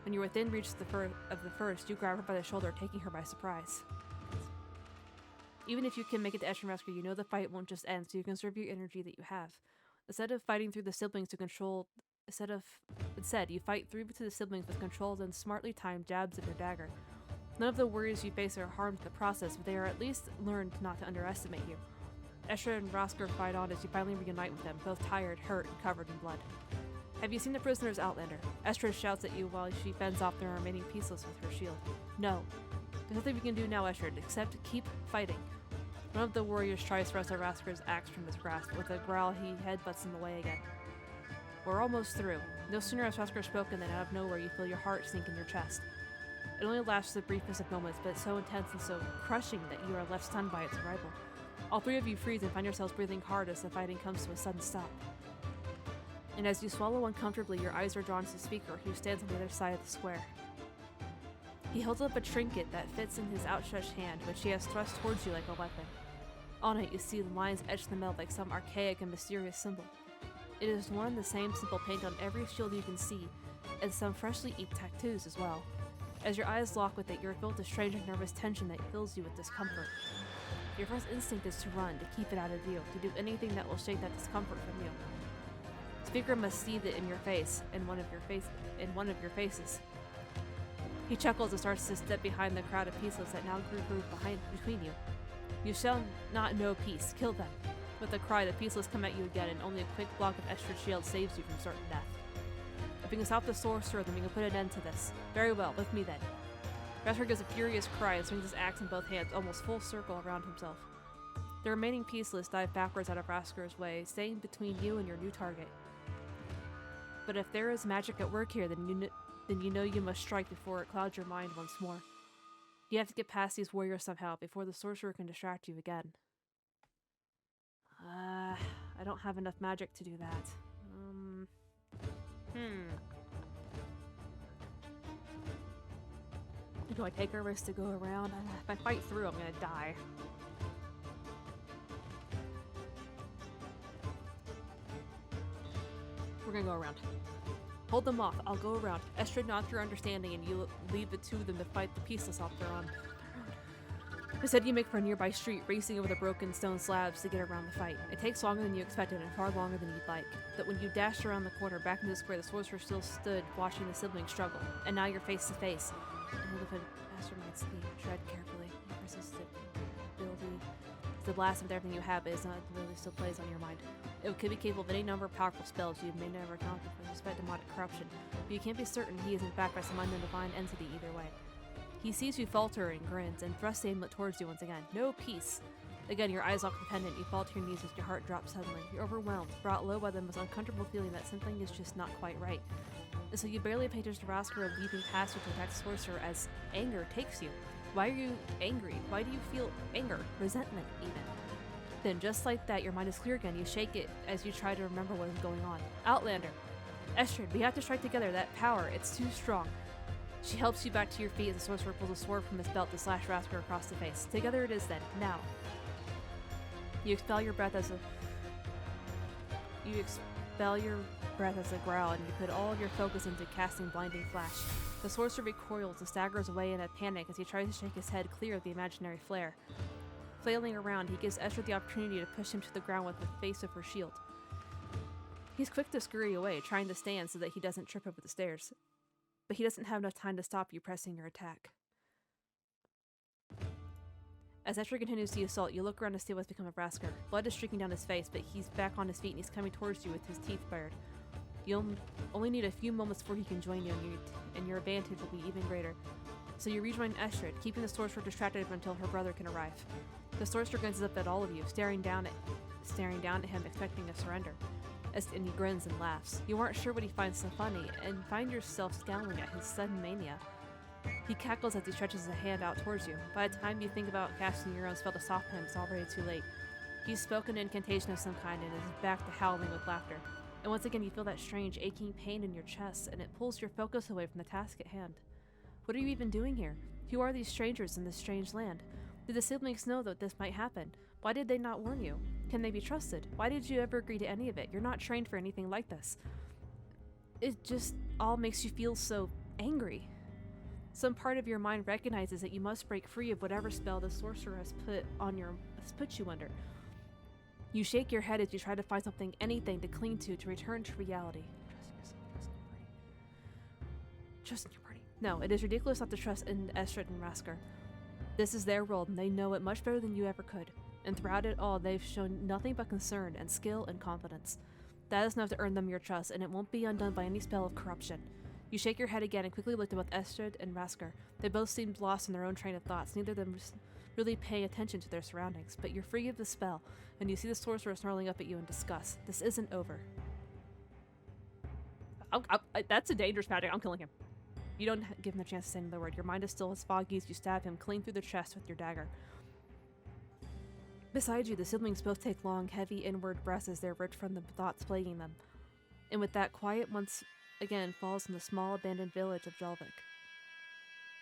When you're within reach of the first, you grab her by the shoulder, taking her by surprise. Even if you can make it to Estrid Rasker, you know the fight won't just end, so you conserve your energy that you have. Instead, you fight through to the siblings with controlled and smartly timed jabs of your dagger. None of the warriors you face are harmed in the process, but they are at least learned not to underestimate you. Estrid and Rasker fight on as you finally reunite with them, both tired, hurt, and covered in blood. Have you seen the prisoners, Outlander? Estrid shouts at you while she fends off the remaining pieces with her shield. No. There's nothing we can do now, Estrid, except keep fighting. One of the warriors tries to wrestle Rasker's axe from his grasp. With a growl, he headbutts in the way again. We're almost through. No sooner has Rasker spoken than out of nowhere you feel your heart sink in your chest. It only lasts the briefest of moments, but it's so intense and so crushing that you are left stunned by its arrival. All three of you freeze and find yourselves breathing hard as the fighting comes to a sudden stop. And as you swallow uncomfortably, your eyes are drawn to the speaker, who stands on the other side of the square. He holds up a trinket that fits in his outstretched hand, which he has thrust towards you like a weapon. On it, you see the lines etched in the metal like some archaic and mysterious symbol. It is one and the same simple paint on every shield you can see, and some freshly inked tattoos as well. As your eyes lock with it, you're filled with a strange and nervous tension that fills you with discomfort. Your first instinct is to run, to keep it out of view, to do anything that will shake that discomfort from you. Speaker must see it in your face, in one of your faces. He chuckles and starts to step behind the crowd of peaceless that now grew between you. You shall not know peace. Kill them. With a cry, the peaceless come at you again, and only a quick block of Estrid's shield saves you from certain death. If we can stop the sorcerer, then we can put an end to this. Very well, with me then. Rasker gives a furious cry and swings his axe in both hands, almost full circle around himself. The remaining peaceless dive backwards out of Rasker's way, staying between you and your new target. But if there is magic at work here, then you know you must strike before it clouds your mind once more. You have to get past these warriors somehow before the sorcerer can distract you again. I don't have enough magic to do that. Do I take a risk to go around? If I fight through, I'm gonna die. We're gonna go around. Hold them off. I'll go around. Estrid nods your understanding, and you leave the two of them to fight the peaceless off their own. Instead, you make for a nearby street, racing over the broken stone slabs to get around the fight. It takes longer than you expected, and far longer than you'd like. But when you dashed around the corner back into the square, the sorcerer still stood, watching the siblings struggle. And now you're face to face. And with a mastermind scheme, tread carefully. Your persistent ability is the blast of everything you have, but it's not really still plays on your mind. It could be capable of any number of powerful spells you may never encounter with respect to demonic corruption, but you can't be certain he isn't backed by some unknown divine entity either way. He sees you falter and grins, and thrusts the amulet towards you once again. No peace. Again, your eyes lock the pendant, you fall to your knees as your heart drops suddenly. You're overwhelmed, brought low by the most uncomfortable feeling that something is just not quite right. And so you barely pay attention to Rasker leaping past you to attack the sorcerer as anger takes you. Why are you angry? Why do you feel anger? Resentment, even. Then, just like that, your mind is clear again. You shake it as you try to remember what is going on. Outlander. Estrid, we have to strike together. That power, it's too strong. She helps you back to your feet as the sorcerer pulls a sword from his belt to slash Rasker across the face. Together it is then. Now. You expel your breath as a growl, and you put all of your focus into casting Blinding Flash. The sorcerer recoils and staggers away in a panic as he tries to shake his head clear of the imaginary flare. Flailing around, he gives Estrid the opportunity to push him to the ground with the face of her shield. He's quick to scurry away, trying to stand so that he doesn't trip over the stairs. But he doesn't have enough time to stop you pressing your attack. As Estrid continues the assault, you look around to see what's become of Rasker. Blood is streaking down his face, but he's back on his feet and he's coming towards you with his teeth bared. You'll only need a few moments before he can join you, and your advantage will be even greater. So you rejoin Estrid, keeping the sorcerer distracted until her brother can arrive. The sorcerer glances up at all of you, staring down at him, expecting a surrender. And he grins and laughs. You aren't sure what he finds so funny, and find yourself scowling at his sudden mania. He cackles as he stretches a hand out towards you. By the time you think about casting your own spell to soften him, it's already too late. He's spoken an incantation of some kind and is back to howling with laughter. And once again you feel that strange, aching pain in your chest, and it pulls your focus away from the task at hand. What are you even doing here? Who are these strangers in this strange land? Did the siblings know that this might happen? Why did they not warn you? Can they be trusted? Why did you ever agree to any of it? You're not trained for anything like this. It just all makes you feel so angry. Some part of your mind recognizes that you must break free of whatever spell the sorcerer has put you under. You shake your head as you try to find something, anything to cling to return to reality. Trust in your party. No, it is ridiculous not to trust in Estrid and Rasker. This is their world, and they know it much better than you ever could. And throughout it all, they've shown nothing but concern and skill and confidence. That is enough to earn them your trust, and it won't be undone by any spell of corruption. You shake your head again and quickly look at both Estrid and Rasker. They both seemed lost in their own train of thoughts, neither of them really paying attention to their surroundings. But you're free of the spell, and you see the sorcerer snarling up at you in disgust. This isn't over. That's a dangerous magic. I'm killing him. You don't give him a chance to say another word. Your mind is still as foggy as you stab him clean through the chest with your dagger. Beside you, the siblings both take long, heavy inward breaths as they're ripped from the thoughts plaguing them. And with that, quiet once again falls in the small, abandoned village of Jelvik.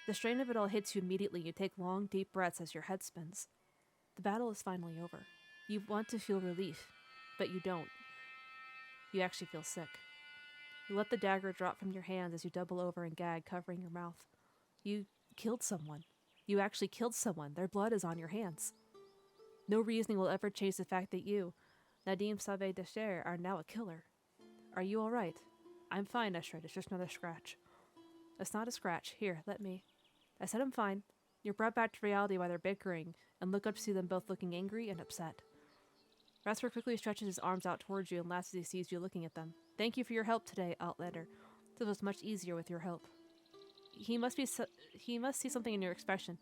The strain of it all hits you immediately. You take long, deep breaths as your head spins. The battle is finally over. You want to feel relief, but you don't. You actually feel sick. You let the dagger drop from your hands as you double over and gag, covering your mouth. You killed someone. You actually killed someone. Their blood is on your hands. No reasoning will ever change the fact that you, Nadim Save Desher, are now a killer. Are you alright? I'm fine, Estrid. It's just another scratch. It's not a scratch. Here, let me. I said I'm fine. You're brought back to reality while they're bickering, and look up to see them both looking angry and upset. Rasker quickly stretches his arms out towards you and laughs as he sees you looking at them. Thank you for your help today, Outlander. This was much easier with your help. He must see something in your expression,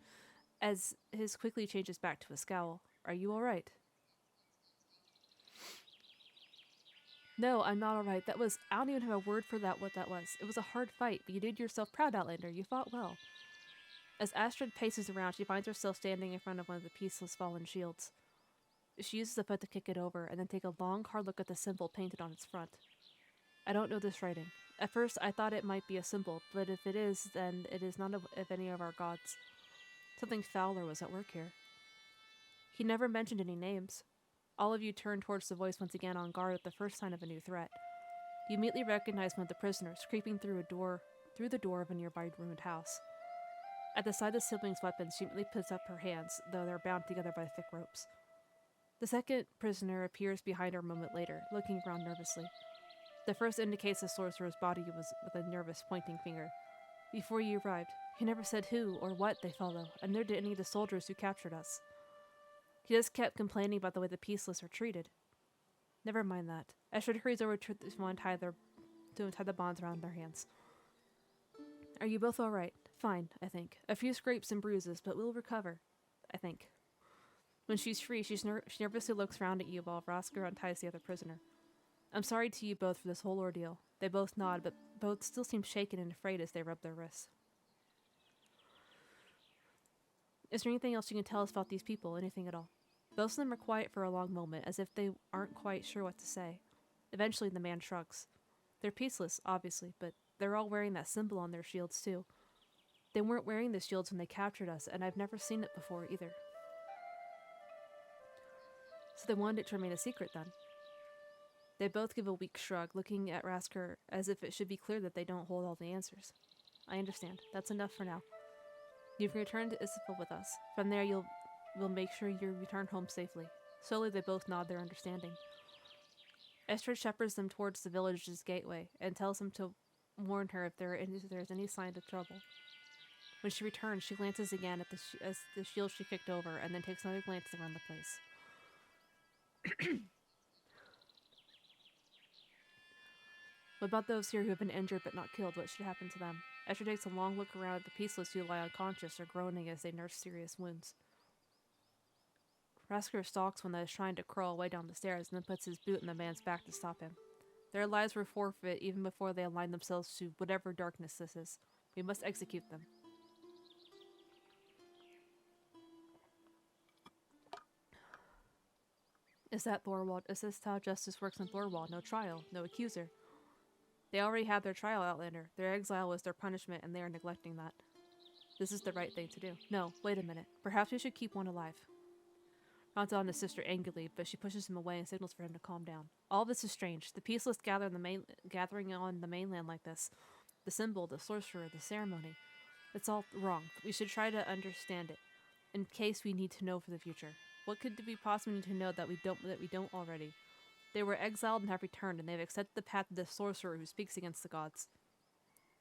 as his quickly changes back to a scowl. Are you alright? No, I'm not alright. I don't even have a word for what that was. It was a hard fight, but you did yourself proud, Outlander. You fought well. As Astrid paces around, she finds herself standing in front of one of the peaceless fallen shields. She uses a foot to kick it over, and then take a long, hard look at the symbol painted on its front. I don't know this writing. At first, I thought it might be a symbol, but if it is, then it is none of any of our gods. Something fouler was at work here. He never mentioned any names. All of you turn towards the voice once again on guard at the first sign of a new threat. You immediately recognize one of the prisoners creeping through the door of a nearby ruined house. At the sight of the siblings' weapons, she immediately puts up her hands, though they're bound together by thick ropes. The second prisoner appears behind her a moment later, looking around nervously. The first indicates the sorcerer's body was with a nervous pointing finger. Before you arrived, he never said who or what they follow, and neither did any of the soldiers who captured us. He just kept complaining about the way the peaceless are treated. Never mind that. Estrid hurries over to untie the bonds around their hands. Are you both alright? Fine, I think. A few scrapes and bruises, but we'll recover. I think. When she's free, she nervously looks around at you while Rasker unties the other prisoner. I'm sorry to you both for this whole ordeal. They both nod, but both still seem shaken and afraid as they rub their wrists. Is there anything else you can tell us about these people? Anything at all? Both of them are quiet for a long moment, as if they aren't quite sure what to say. Eventually, the man shrugs. They're peaceless, obviously, but they're all wearing that symbol on their shields, too. They weren't wearing the shields when they captured us, and I've never seen it before, either. So they wanted it to remain a secret, then? They both give a weak shrug, looking at Rasker as if it should be clear that they don't hold all the answers. I understand. That's enough for now. You can return to Isabel with us. From there, we'll make sure you return home safely. Slowly, they both nod their understanding. Estrid shepherds them towards the village's gateway and tells them to warn her if there's any sign of trouble. When she returns, she glances again at the shield she kicked over and then takes another glance around the place. What about those here who have been injured but not killed? What should happen to them? Estrid takes a long look around at the peaceless who lie unconscious or groaning as they nurse serious wounds. Rasker stalks one that is trying to crawl away down the stairs and then puts his boot in the man's back to stop him. Their lives were forfeit even before they aligned themselves to whatever darkness this is. We must execute them. Is this how justice works in Thorwald? No trial, no accuser. They already had their trial, Outlander. Their exile was their punishment, and they are neglecting that. This is the right thing to do. No, wait a minute. Perhaps we should keep one alive. Nods on his sister angrily, but she pushes him away and signals for him to calm down. All this is strange. The peaceless gathering on the mainland like this. The symbol, the sorcerer, the ceremony. It's all wrong. We should try to understand it, in case we need to know for the future. What could we possibly need to know that we don't already? They were exiled and have returned, and they have accepted the path of the sorcerer who speaks against the gods.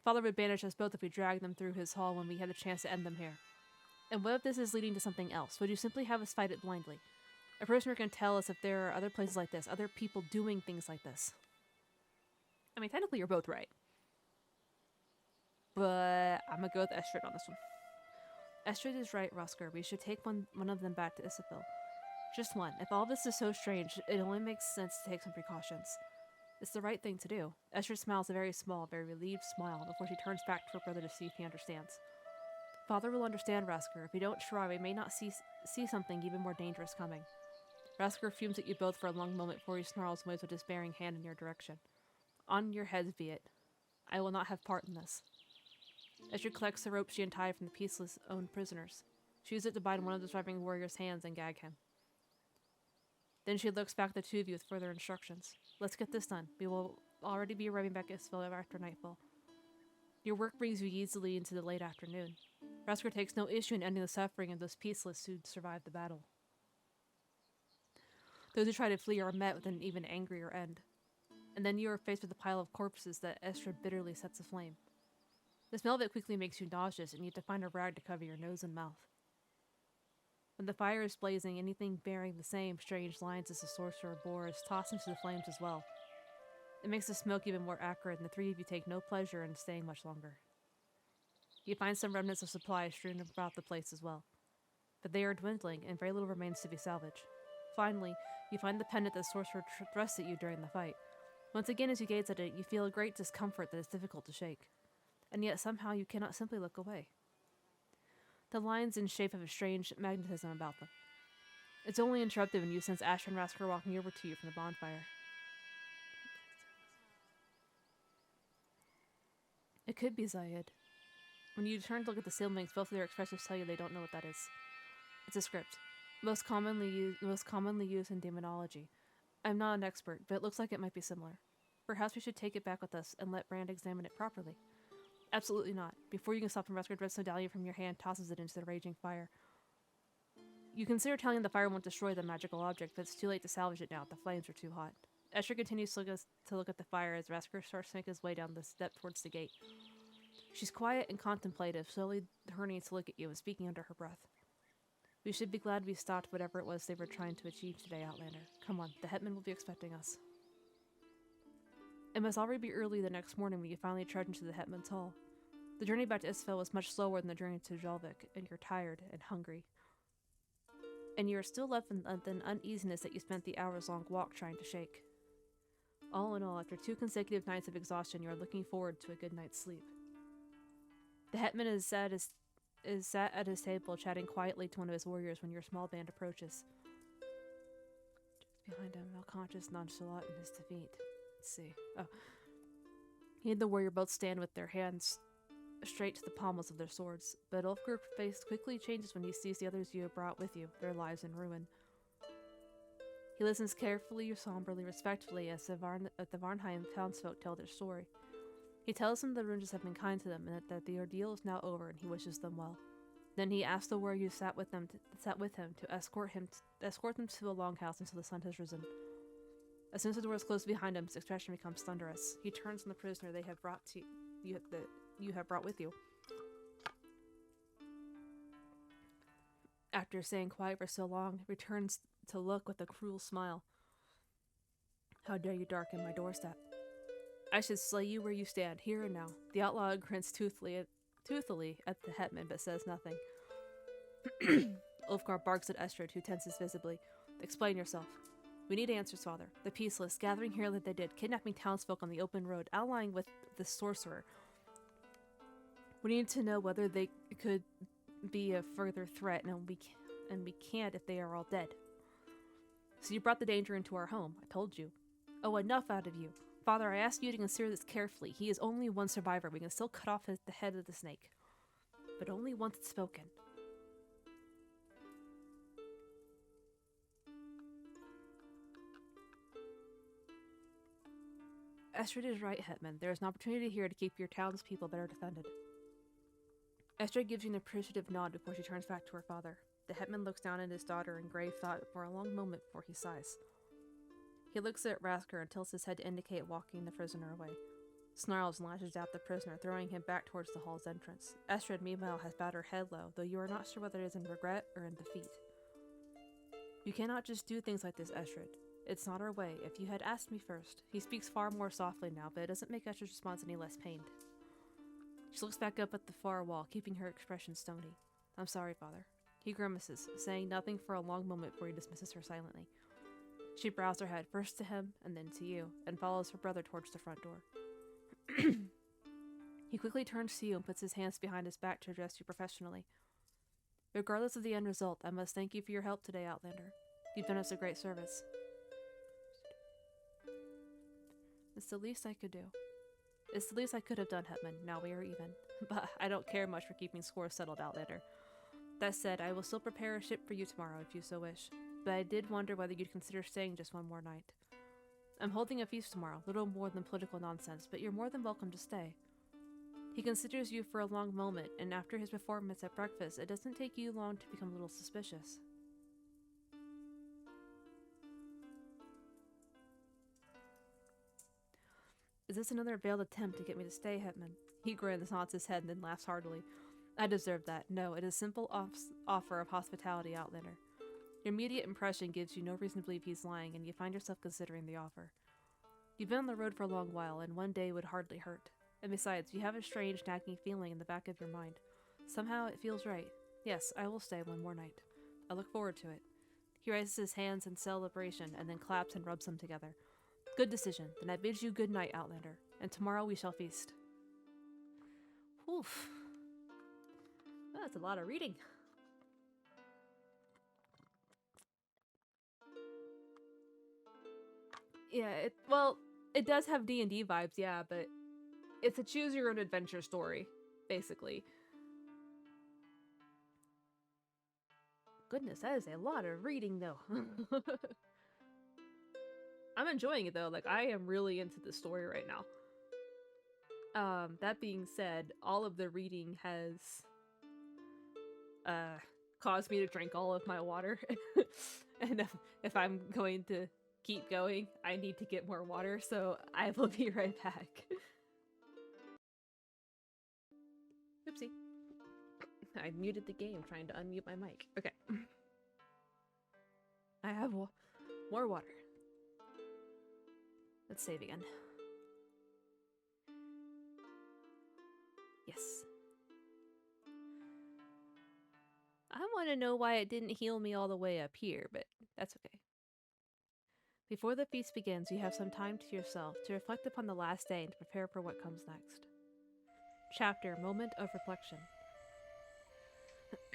Father would banish us both if we dragged them through his hall when we had a chance to end them here. And what if this is leading to something else? Would you simply have us fight it blindly? A prisoner can tell us if there are other places like this, other people doing things like this. I mean, technically you're both right. But I'm gonna go with Estrid on this one. Estrid is right, Rosker. We should take one of them back to Isabel. Just one. If all this is so strange, it only makes sense to take some precautions. It's the right thing to do. Estrid smiles a very small, very relieved smile before she turns back to her brother to see if he understands. Father will understand, Rasker. If we don't try, we may not see something even more dangerous coming. Rasker fumes at you both for a long moment before he snarls and waves a despairing hand in your direction. On your heads be it. I will not have part in this. Estrid collects the rope she untied from the peaceless owned prisoners. She uses it to bind one of the surviving warrior's hands and gag him. Then she looks back at the two of you with further instructions. Let's get this done. We will already be arriving back at Isabel after nightfall. Your work brings you easily into the late afternoon. Rasker takes no issue in ending the suffering of those peaceless who survived the battle. Those who try to flee are met with an even angrier end. And then you are faced with a pile of corpses that Estrid bitterly sets aflame. The smell of it quickly makes you nauseous, and you have to find a rag to cover your nose and mouth. When the fire is blazing, anything bearing the same strange lines as the sorcerer bore is tossed into the flames as well. It makes the smoke even more acrid, and the three of you take no pleasure in staying much longer. You find some remnants of supplies strewn about the place as well. But they are dwindling, and very little remains to be salvaged. Finally, you find the pendant the sorcerer thrust at you during the fight. Once again, as you gaze at it, you feel a great discomfort that is difficult to shake. And yet somehow you cannot simply look away. The lines in shape have a strange magnetism about them. It's only interrupted when you sense Asher and Rasker walking over to you from the bonfire. It could be Zayed. When you turn to look at the siblings, both of their expressions tell you they don't know what that is. It's a script, most commonly used in demonology. I'm not an expert, but it looks like it might be similar. Perhaps we should take it back with us and let Brand examine it properly. Absolutely not. Before you can stop him, Rasker grabs the medallion from your hand, tosses it into the raging fire. You consider telling the fire won't destroy the magical object, but it's too late to salvage it now. The flames are too hot. Estrid continues to look at the fire as Rasker starts to make his way down the step towards the gate. She's quiet and contemplative, slowly turning to look at you and speaking under her breath. We should be glad we stopped whatever it was they were trying to achieve today, Outlander. Come on, the Hetman will be expecting us. It must already be early the next morning when you finally trudge into the Hetman's hall. The journey back to Isfell was much slower than the journey to Jalvik, and you're tired and hungry. And you are still left in an uneasiness that you spent the hours-long walk trying to shake. All in all, after 2 consecutive nights of exhaustion, you are looking forward to a good night's sleep. The Hetman is sat at his table chatting quietly to one of his warriors when your small band approaches. Just behind him, unconscious, nonchalant in his defeat. Let's see. Oh. He and the warrior both stand with their hands straight to the pommels of their swords, but Ulfgar's face quickly changes when he sees the others you have brought with you, their lives in ruin. He listens carefully, somberly, respectfully as the Varnheim townsfolk tell their story. He tells them the Runges have been kind to them and that the ordeal is now over and he wishes them well. Then he asks the warrior who sat with him to escort them to a longhouse until the sun has risen. As soon as the door is closed behind him, his expression becomes thunderous. He turns on the prisoner they have brought to you, that you have brought with you. After staying quiet for so long, he returns to look with a cruel smile. How dare you darken my doorstep? I should slay you where you stand, here and now. The outlaw grins toothily at the hetman, but says nothing. Ulfgar barks at Estrid, who tenses visibly. Explain yourself. We need answers, father. The peaceless, gathering here like they did, kidnapping townsfolk on the open road, allying with the sorcerer. We need to know whether they could be a further threat, and we can't if they are all dead. So you brought the danger into our home, I told you. Oh, enough out of you. Father, I ask you to consider this carefully. He is only one survivor. We can still cut off the head of the snake. But only once it's spoken. Estrid is right, Hetman. There is an opportunity here to keep your townspeople better defended. Estrid gives you an appreciative nod before she turns back to her father. The Hetman looks down at his daughter in grave thought for a long moment before he sighs. He looks at Rasker and tilts his head to indicate walking the prisoner away. Snarls and lashes out the prisoner, throwing him back towards the hall's entrance. Estrid, meanwhile, has bowed her head low, though you are not sure whether it is in regret or in defeat. You cannot just do things like this, Estrid. It's not our way. If you had asked me first. He speaks far more softly now, but it doesn't make Estrid's response any less pained. She looks back up at the far wall, keeping her expression stony. I'm sorry, father. He grimaces, saying nothing for a long moment before he dismisses her silently. She bows her head first to him, and then to you, and follows her brother towards the front door. He quickly turns to you and puts his hands behind his back to address you professionally. Regardless of the end result, I must thank you for your help today, Outlander. You've done us a great service. It's the least I could do. It's the least I could have done, Hetman. Now we are even. But I don't care much for keeping scores settled, Outlander. That said, I will still prepare a ship for you tomorrow if you so wish. But I did wonder whether you'd consider staying just one more night. I'm holding a feast tomorrow, little more than political nonsense, but you're more than welcome to stay. He considers you for a long moment, and after his performance at breakfast, it doesn't take you long to become a little suspicious. Is this another veiled attempt to get me to stay, Hetman? He grins, nods his head, and then laughs heartily. I deserve that. No, it is a simple offer of hospitality, Outlander. Your immediate impression gives you no reason to believe he's lying, and you find yourself considering the offer. You've been on the road for a long while, and one day would hardly hurt. And besides, you have a strange, nagging feeling in the back of your mind. Somehow it feels right. Yes, I will stay one more night. I look forward to it. He raises his hands in celebration, and then claps and rubs them together. Good decision. Then I bid you good night, Outlander, and tomorrow we shall feast. Oof. That's a lot of reading. Yeah, it does have D&D vibes, yeah, but it's a choose-your-own-adventure story, basically. Goodness, that is a lot of reading, though. I'm enjoying it, though. Like, I am really into the story right now. That being said, all of the reading has caused me to drink all of my water. And if I'm going to keep going, I need to get more water, so I will be right back. Oopsie. I muted the game trying to unmute my mic. Okay. I have more water. Let's save again. Yes. I want to know why it didn't heal me all the way up here, but that's okay. Before the feast begins, you have some time to yourself to reflect upon the last day and to prepare for what comes next. Chapter, Moment of Reflection.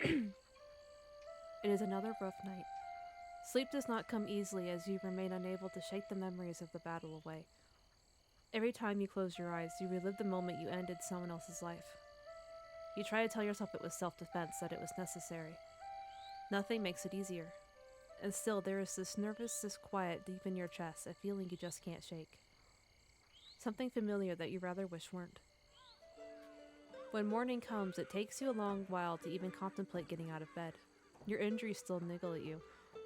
It is another rough night. Sleep does not come easily as you remain unable to shake the memories of the battle away. Every time you close your eyes, you relive the moment you ended someone else's life. You try to tell yourself it was self-defense, that it was necessary. Nothing makes it easier. And still, there is this nervous disquiet deep in your chest, a feeling you just can't shake. Something familiar that you rather wish weren't. When morning comes, it takes you a long while to even contemplate getting out of bed. Your injuries still niggle at you,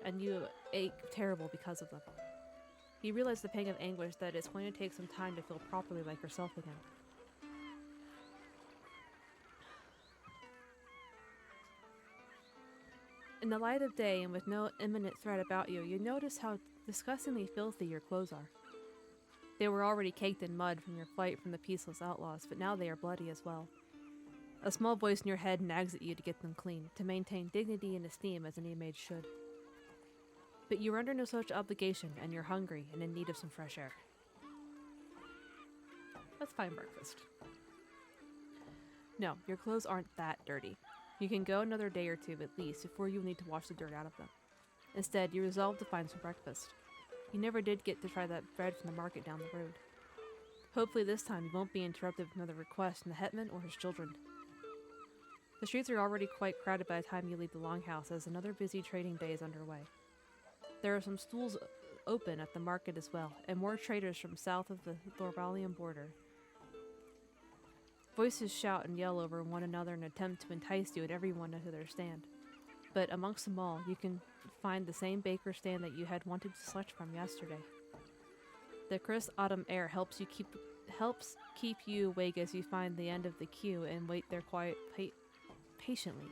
and you ache terrible because of them. You realize the pang of anguish that it's going to take some time to feel properly like yourself again. In the light of day and with no imminent threat about you, you notice how disgustingly filthy your clothes are. They were already caked in mud from your flight from the peaceless outlaws, but now they are bloody as well. A small voice in your head nags at you to get them clean, to maintain dignity and esteem as any maid should. But you are under no such obligation, and you're hungry and in need of some fresh air. Let's find breakfast. No, your clothes aren't that dirty. You can go another day or two at least before you need to wash the dirt out of them. Instead, you resolve to find some breakfast. You never did get to try that bread from the market down the road. Hopefully this time you won't be interrupted with another request from the hetman or his children. The streets are already quite crowded by the time you leave the longhouse, as another busy trading day is underway. There are some stalls open at the market as well, and more traders from south of the Thorvalian border. Voices shout and yell over one another in an attempt to entice you and everyone to their stand. But amongst them all, you can find the same baker stand that you had wanted to select from yesterday. The crisp autumn air helps keep you awake as you find the end of the queue and wait there patiently.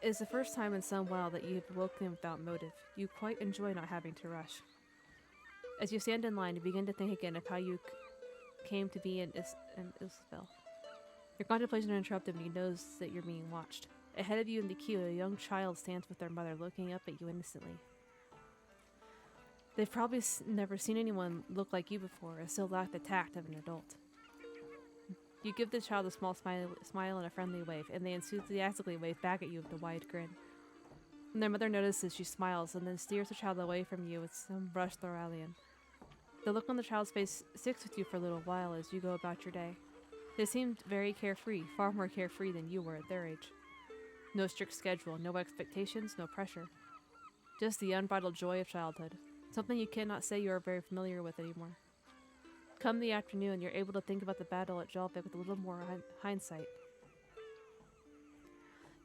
It is the first time in some while that you have woken without motive. You quite enjoy not having to rush. As you stand in line, you begin to think again of how you came to be in Isabel. Your contemplation is interrupted when you notice that you're being watched. Ahead of you in the queue, a young child stands with their mother, looking up at you innocently. They've probably never seen anyone look like you before, or still lack the tact of an adult. You give the child a small smile and a friendly wave, and they enthusiastically wave back at you with a wide grin. And their mother notices she smiles, and then steers the child away from you with some brusque Thoralian. The look on the child's face sticks with you for a little while as you go about your day. They seemed very carefree, far more carefree than you were at their age. No strict schedule, no expectations, no pressure. Just the unbridled joy of childhood, something you cannot say you are very familiar with anymore. Come the afternoon, you're able to think about the battle at Jalvik with a little more hindsight.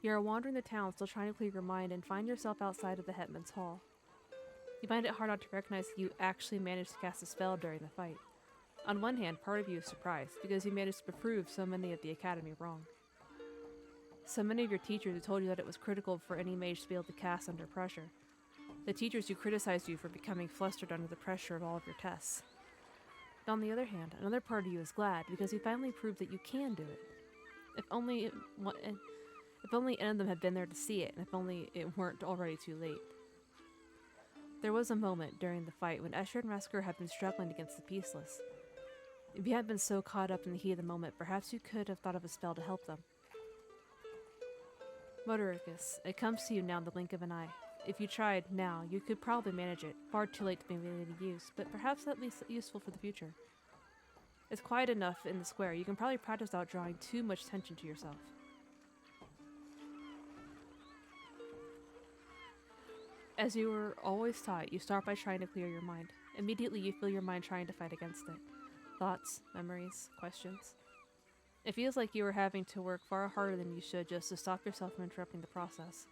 You are wandering the town, still trying to clear your mind, and find yourself outside of the Hetman's Hall. You find it hard not to recognize that you actually managed to cast a spell during the fight. On one hand, part of you is surprised, because you managed to prove so many at the Academy wrong. So many of your teachers who told you that it was critical for any mage to be able to cast under pressure. The teachers who criticized you for becoming flustered under the pressure of all of your tests. But on the other hand, another part of you is glad, because you finally proved that you can do it. If only any of them had been there to see it, and if only it weren't already too late. There was a moment during the fight when Escher and Resker had been struggling against the Peaceless. If you hadn't been so caught up in the heat of the moment, perhaps you could have thought of a spell to help them. Motoricus, it comes to you now in the blink of an eye. If you tried now, you could probably manage it. Far too late to be made any use, but perhaps at least useful for the future. It's quiet enough in the square. You can probably practice without drawing too much attention to yourself. As you were always taught, you start by trying to clear your mind. Immediately you feel your mind trying to fight against it. Thoughts, memories, questions. It feels like you are having to work far harder than you should just to stop yourself from interrupting the process.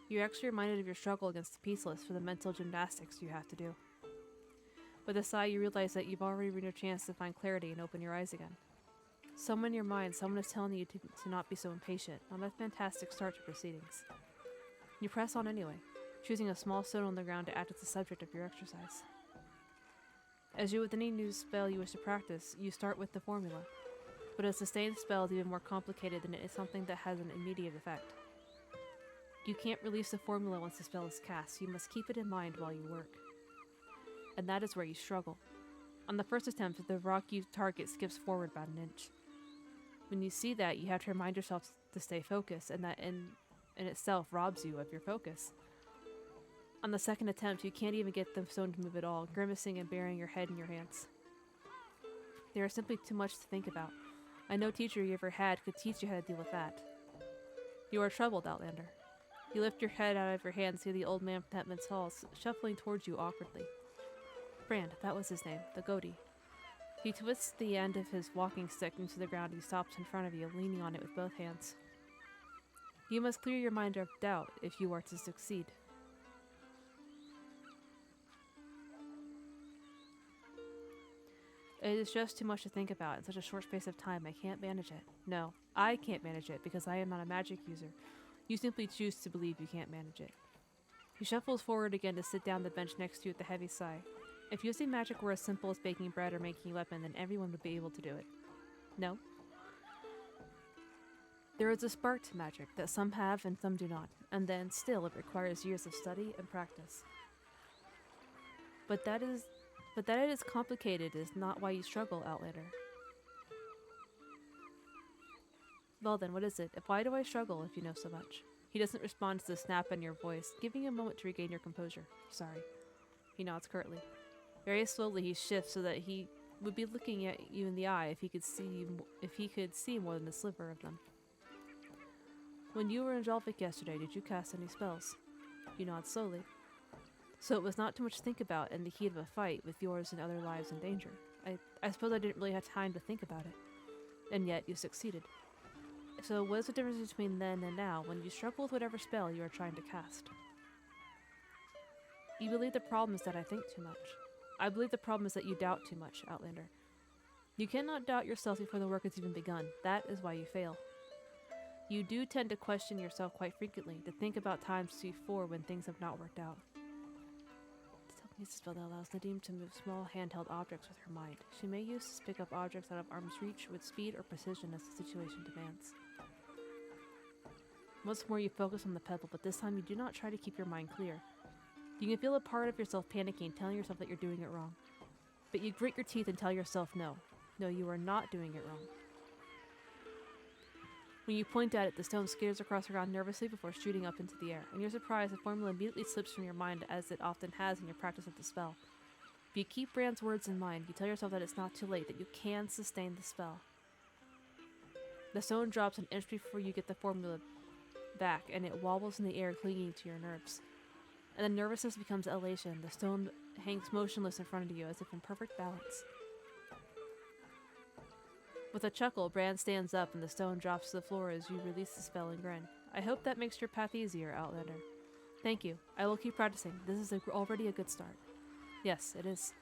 You're actually reminded of your struggle against the Peaceless for the mental gymnastics you have to do. With a sigh, you realize that you've already ruined your chance to find clarity and open your eyes again. Somewhere in your mind, someone is telling you to not be so impatient. On a fantastic start to proceedings. You press on anyway, choosing a small stone on the ground to act as the subject of your exercise. As you with any new spell you wish to practice, you start with the formula. But a sustained spell is even more complicated than it is something that has an immediate effect. You can't release the formula once the spell is cast, you must keep it in mind while you work. And that is where you struggle. On the first attempt, the rock you target skips forward about an inch. When you see that, you have to remind yourself to stay focused, and that in itself robs you of your focus. On the second attempt, you can't even get the stone to move at all, grimacing and burying your head in your hands. There is simply too much to think about. No teacher you ever had could teach you how to deal with that. You are troubled, Outlander. You lift your head out of your hand and see the old man from Hetman's Hall shuffling towards you awkwardly. Brand, that was his name, the goatee. He twists the end of his walking stick into the ground and he stops in front of you, leaning on it with both hands. You must clear your mind of doubt if you are to succeed. It is just too much to think about in such a short space of time. I can't manage it. No, I can't manage it because I am not a magic user. You simply choose to believe you can't manage it. He shuffles forward again to sit down on the bench next to you with a heavy sigh. If using magic were as simple as baking bread or making a weapon, then everyone would be able to do it. No? There is a spark to magic that some have and some do not, and then still it requires years of study and practice. But that it is complicated is not why you struggle, Outlander. Well then, what is it? Why do I struggle if you know so much? He doesn't respond to the snap in your voice, giving you a moment to regain your composure. Sorry. He nods curtly. Very slowly he shifts so that he would be looking at you in the eye if he could see more than a sliver of them. When you were in Jalvik yesterday, did you cast any spells? You nod slowly. So it was not too much to think about in the heat of a fight with yours and other lives in danger. I suppose I didn't really have time to think about it. And yet you succeeded. So what is the difference between then and now when you struggle with whatever spell you are trying to cast? You believe the problem is that I think too much. I believe the problem is that you doubt too much, Outlander. You cannot doubt yourself before the work has even begun. That is why you fail. You do tend to question yourself quite frequently, to think about times before when things have not worked out. It's a spell that allows Nadim to move small handheld objects with her mind. She may use this to pick up objects out of arm's reach with speed or precision as the situation demands. Once more you focus on the pebble, but this time you do not try to keep your mind clear. You can feel a part of yourself panicking, telling yourself that you're doing it wrong. But you grit your teeth and tell yourself no. No, you are not doing it wrong. When you point at it, the stone skitters across the ground nervously before shooting up into the air, and you're surprised the formula immediately slips from your mind as it often has in your practice of the spell. If you keep Brand's words in mind, you tell yourself that it's not too late, that you can sustain the spell. The stone drops an inch before you get the formula back, and it wobbles in the air, clinging to your nerves. And the nervousness becomes elation. The stone hangs motionless in front of you, as if in perfect balance. With a chuckle, Brand stands up and the stone drops to the floor as you release the spell and grin. I hope that makes your path easier, Outlander. Thank you. I will keep practicing. This is already a good start. Yes, it is.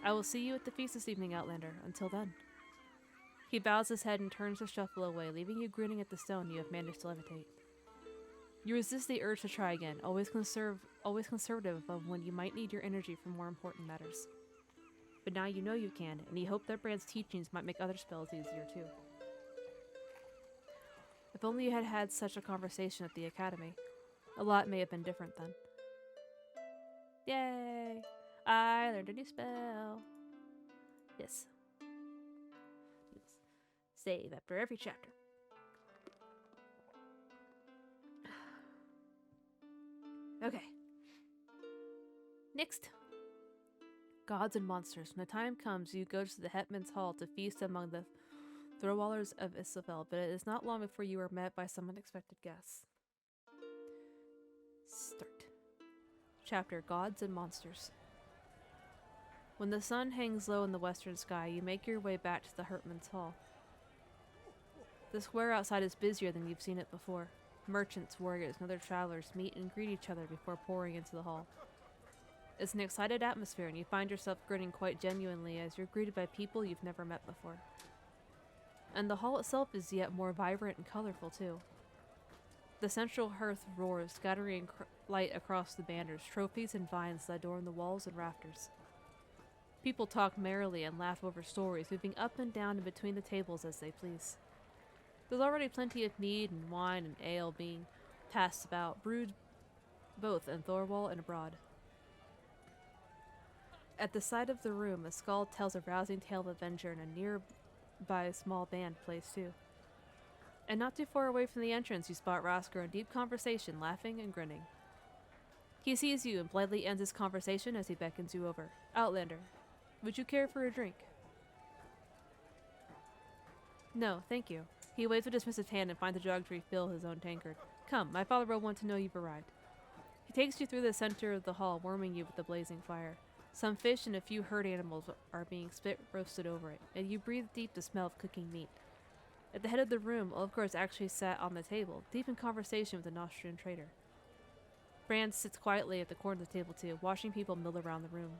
I will see you at the feast this evening, Outlander. Until then. He bows his head and turns to shuffle away, leaving you grinning at the stone you have managed to levitate. You resist the urge to try again, always conservative of when you might need your energy for more important matters. But now you know you can, and you hope that Brand's teachings might make other spells easier too. If only you had had such a conversation at the academy. A lot may have been different then. Yay! I learned a new spell. Yes. Save after every chapter. Okay. Next. Gods and monsters. When the time comes, you go to the Hetman's Hall to feast among the Throwallers of Isabel, but it is not long before you are met by some unexpected guests. Start. Chapter Gods and Monsters. When the sun hangs low in the western sky, you make your way back to the Hetman's Hall. The square outside is busier than you've seen it before. Merchants, warriors, and other travelers meet and greet each other before pouring into the hall. It's an excited atmosphere, and you find yourself grinning quite genuinely as you're greeted by people you've never met before. And the hall itself is yet more vibrant and colorful, too. The central hearth roars, scattering light across the banners, trophies, and vines that adorn the walls and rafters. People talk merrily and laugh over stories, moving up and down in between the tables as they please. There's already plenty of mead and wine and ale being passed about, brewed both in Thorwall and abroad. At the side of the room, a skull tells a rousing tale of adventure, and a nearby small band plays too. And not too far away from the entrance, you spot Rasker in deep conversation, laughing and grinning. He sees you and politely ends his conversation as he beckons you over. Outlander, would you care for a drink? No, thank you. He waves a dismissive hand and finds a jug to refill his own tankard. Come, my father will want to know you've arrived. He takes you through the center of the hall, warming you with the blazing fire. Some fish and a few herd animals are being spit roasted over it, and you breathe deep the smell of cooking meat. At the head of the room, Ulfgar is actually sat on the table, deep in conversation with an Austrian trader. Brand sits quietly at the corner of the table too, watching people mill around the room.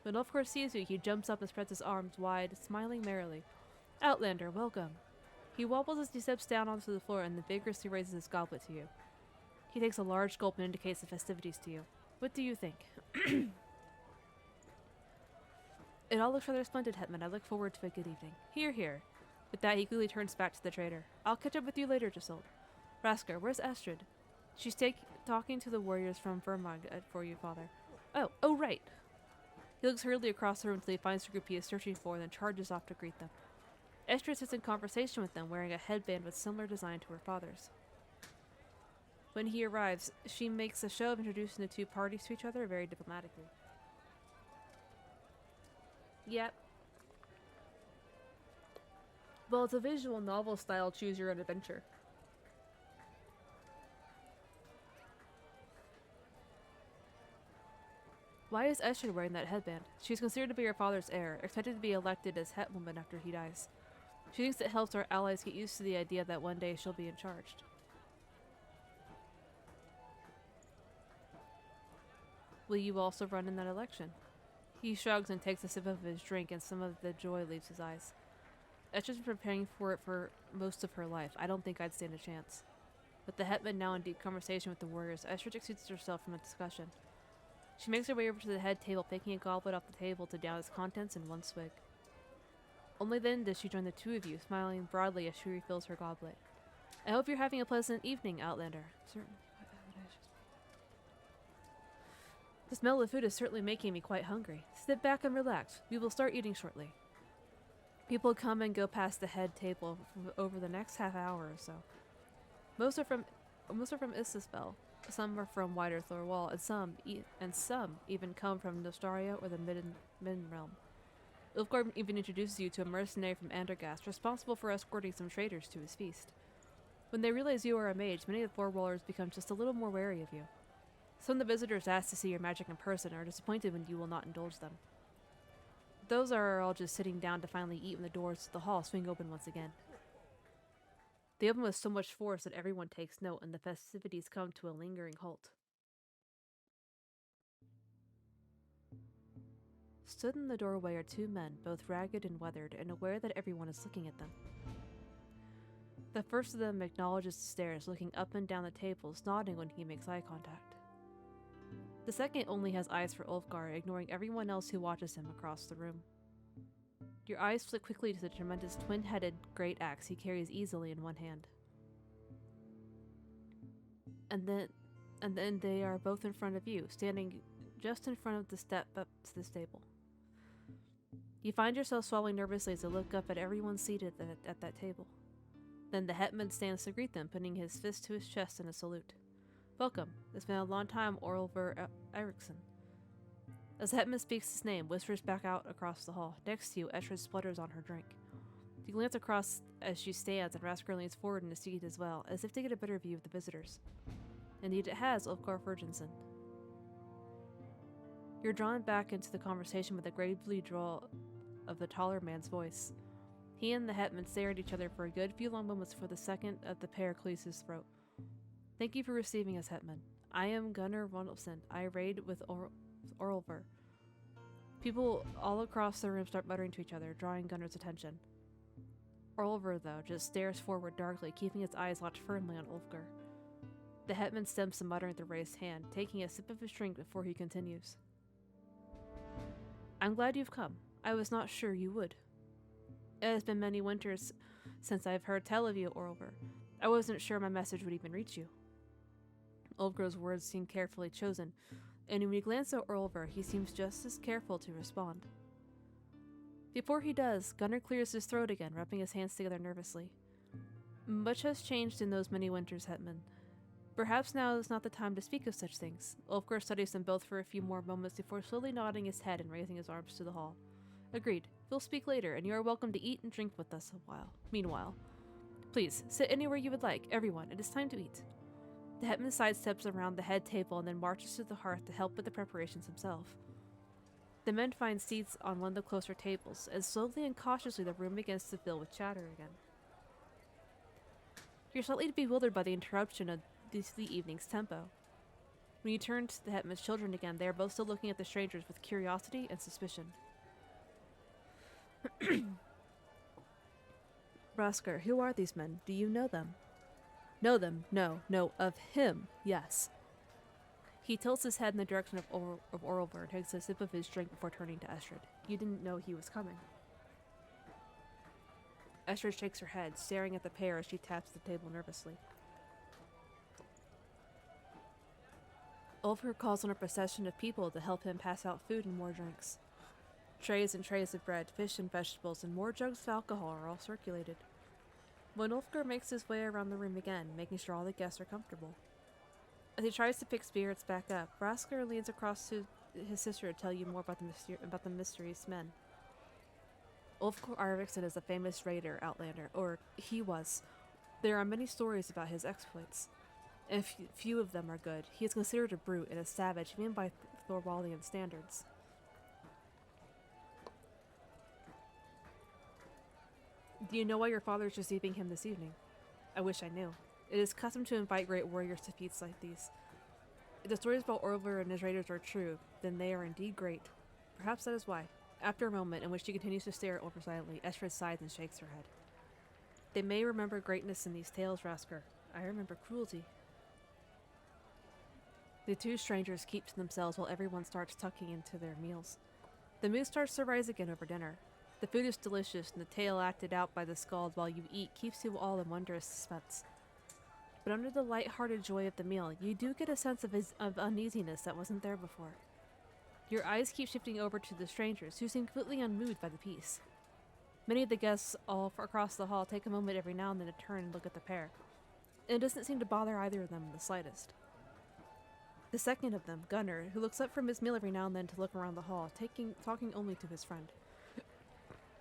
When Ulfgar sees you, he jumps up and spreads his arms wide, smiling merrily. Outlander, welcome. He wobbles as he steps down onto the floor and then vigorously raises his goblet to you. He takes a large gulp and indicates the festivities to you. What do you think? It all looks rather splendid, Hetman. I look forward to a good evening. Here, here. With that, he quickly turns back to the trader. I'll catch up with you later, Giselte. Raskar, where's Astrid? She's talking to the warriors from Vermag for you, father. Oh, right. He looks hurriedly across the room until he finds the group he is searching for and then charges off to greet them. Astrid sits in conversation with them, wearing a headband with similar design to her father's. When he arrives, she makes a show of introducing the two parties to each other very diplomatically. Yep. Well, it's a visual novel style choose your own adventure. Why is Estrid wearing that headband? She's considered to be her father's heir, expected to be elected as hetwoman after he dies. She thinks it helps our allies get used to the idea that one day she'll be in charge. Will you also run in that election? He shrugs and takes a sip of his drink, and some of the joy leaves his eyes. Estrid's been preparing for it for most of her life. I don't think I'd stand a chance. With the hetman now in deep conversation with the warriors, Estrid excuses herself from the discussion. She makes her way over to the head table, picking a goblet off the table to down its contents in one swig. Only then does she join the two of you, smiling broadly as she refills her goblet. I hope you're having a pleasant evening, Outlander. The smell of food is certainly making me quite hungry. Sit back and relax. We will start eating shortly. People come and go past the head table over the next half hour or so. Most are from Isisbel. Some are from wider Thorwall, and some even come from Nostaria or the Midden Realm. Ulfgar even introduces you to a mercenary from Andergast, responsible for escorting some traders to his feast. When they realize you are a mage, many of the Thorwallers become just a little more wary of you. Some of the visitors ask to see your magic in person and are disappointed when you will not indulge them. Those are all just sitting down to finally eat when the doors to the hall swing open once again. They open with so much force that everyone takes note and the festivities come to a lingering halt. Stood in the doorway are two men, both ragged and weathered, and aware that everyone is looking at them. The first of them acknowledges the stares, looking up and down the tables, nodding when he makes eye contact. The second only has eyes for Ulfgar, ignoring everyone else who watches him across the room. Your eyes flick quickly to the tremendous twin-headed great axe he carries easily in one hand. And then they are both in front of you, standing just in front of the step up to the stable. You find yourself swallowing nervously as you look up at everyone seated at that table. Then the hetman stands to greet them, putting his fist to his chest in a salute. Welcome. It's been a long time, Orlver Eriksson. As the hetman speaks his name, whispers back out across the hall. Next to you, Estrid splutters on her drink. You glance across as she stands, and Raskar leans forward in his seat as well, as if to get a better view of the visitors. Indeed it has, Ulfgar Fergensen. You're drawn back into the conversation with a gravely drawl of the taller man's voice. He and the hetman stare at each other for a good few long moments before the second of the pair clears his throat. Thank you for receiving us, hetman. I am Gunnar Ronaldson. I raid with Orlver. People all across the room start muttering to each other, drawing Gunnar's attention. Orlver, though, just stares forward darkly, keeping his eyes locked firmly on Ulfgar. The hetman stems the muttering with a raised hand, taking a sip of his drink before he continues. I'm glad you've come. I was not sure you would. It has been many winters since I've heard tell of you, Orlver. I wasn't sure my message would even reach you. Ulfgar's words seem carefully chosen, and when you glance at Orlver, he seems just as careful to respond. Before he does, Gunnar clears his throat again, rubbing his hands together nervously. Much has changed in those many winters, hetman. Perhaps now is not the time to speak of such things. Ulfgar studies them both for a few more moments before slowly nodding his head and raising his arms to the hall. Agreed. We'll speak later, and you are welcome to eat and drink with us a while. Meanwhile, please, sit anywhere you would like, everyone. It is time to eat. The hetman sidesteps around the head table and then marches to the hearth to help with the preparations himself. The men find seats on one of the closer tables, and slowly and cautiously the room begins to fill with chatter again. You're slightly bewildered by the interruption of the evening's tempo. When you turn to the Hetman's children again, they are both still looking at the strangers with curiosity and suspicion. Rasker, who are these men? Do you know them? Know them? No. No, of him, yes. He tilts his head in the direction of Orlver and takes a sip of his drink before turning to Estrid. You didn't know he was coming. Estrid shakes her head, staring at the pair as she taps the table nervously. Ulfr calls on a procession of people to help him pass out food and more drinks. Trays and trays of bread, fish and vegetables, and more jugs of alcohol are all circulated. When Ulfgar makes his way around the room again, making sure all the guests are comfortable. As he tries to pick spirits back up, Rasker leans across to his sister to tell you more about the mysterious men. Ulfgar Arviksson is a famous raider outlander, or he was. There are many stories about his exploits, and few of them are good. He is considered a brute and a savage, even by Thorwaldian standards. Do you know why your father is receiving him this evening? I wish I knew. It is custom to invite great warriors to feasts like these. If the stories about Orlver and his raiders are true, then they are indeed great. Perhaps that is why. After a moment in which she continues to stare at Orlver silently, Estrid sighs and shakes her head. They may remember greatness in these tales, Rasker. I remember cruelty. The two strangers keep to themselves while everyone starts tucking into their meals. The mood starts to rise again over dinner. The food is delicious, and the tale acted out by the Skald while you eat keeps you all in wondrous suspense. But under the light-hearted joy of the meal, you do get a sense of uneasiness that wasn't there before. Your eyes keep shifting over to the strangers, who seem completely unmoved by the peace. Many of the guests all across the hall take a moment every now and then to turn and look at the pair. And it doesn't seem to bother either of them in the slightest. The second of them, Gunnar, who looks up from his meal every now and then to look around the hall, talking only to his friend.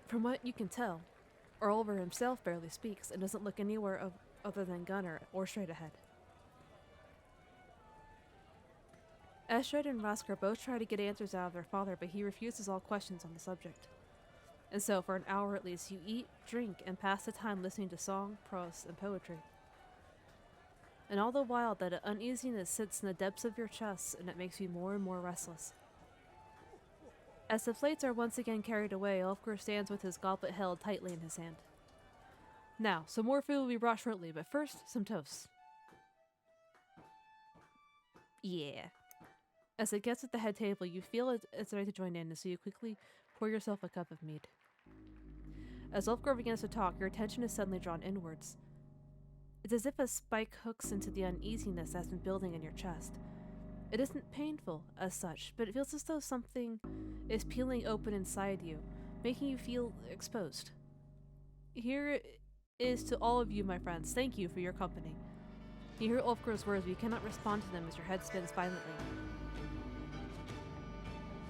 From what you can tell, Orlver himself barely speaks and doesn't look anywhere other than Gunnar or straight ahead. Estrid and Rasker both try to get answers out of their father, but he refuses all questions on the subject. And so, for an hour at least, you eat, drink, and pass the time listening to song, prose, and poetry. And all the while, that uneasiness sits in the depths of your chest, and it makes you more and more restless. As the plates are once again carried away, Ulfgar stands with his goblet held tightly in his hand. Now, some more food will be brought shortly, but first, some toast. Yeah. As it gets at the head table, you feel it's ready to join in, and so you quickly pour yourself a cup of mead. As Ulfgar begins to talk, your attention is suddenly drawn inwards. It's as if a spike hooks into the uneasiness that's been building in your chest. It isn't painful as such, but it feels as though something is peeling open inside you, making you feel exposed. Here is to all of you, my friends. Thank you for your company. You hear Ulfgar's words, but you cannot respond to them as your head spins violently.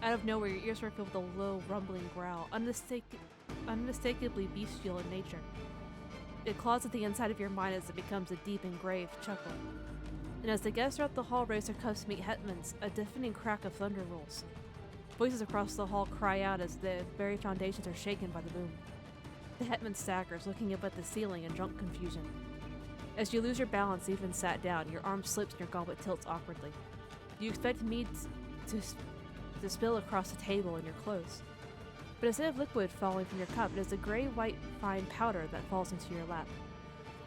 Out of nowhere, your ears are filled with a low, rumbling growl, unmistakably bestial in nature. It claws at the inside of your mind as it becomes a deep and grave chuckle. And as the guests throughout the hall raise their cups to meet Hetmans, a deafening crack of thunder rolls. Voices across the hall cry out as the very foundations are shaken by the boom. The Hetman staggers, looking up at the ceiling in drunk confusion. As you lose your balance, even sat down, your arm slips and your goblet tilts awkwardly. You expect mead to spill across the table and your clothes. But instead of liquid falling from your cup, it is a gray-white fine powder that falls into your lap.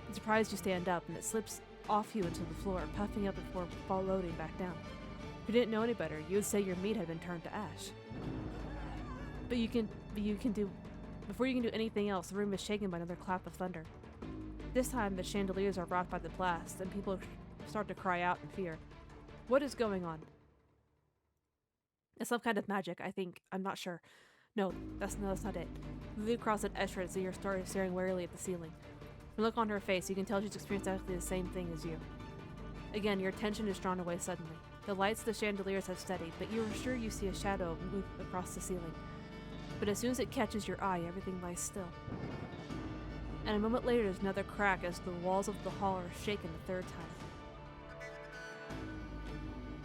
In surprise, you stand up, and it slips off you into the floor, puffing up before floating back down. If you didn't know any better, you would say your meat had been turned to ash. Before you can do anything else, the room is shaken by another clap of thunder. This time, the chandeliers are rocked by the blast, and people start to cry out in fear. What is going on? It's some kind of magic, I think. I'm not sure. No, that's not it. You look across at Estrid, so you're staring warily at the ceiling. From the look on her face, you can tell she's experienced exactly the same thing as you. Again, your attention is drawn away suddenly. The lights of the chandeliers have steadied, but you are sure you see a shadow move across the ceiling. But as soon as it catches your eye, everything lies still. And a moment later, there's another crack as the walls of the hall are shaken a third time.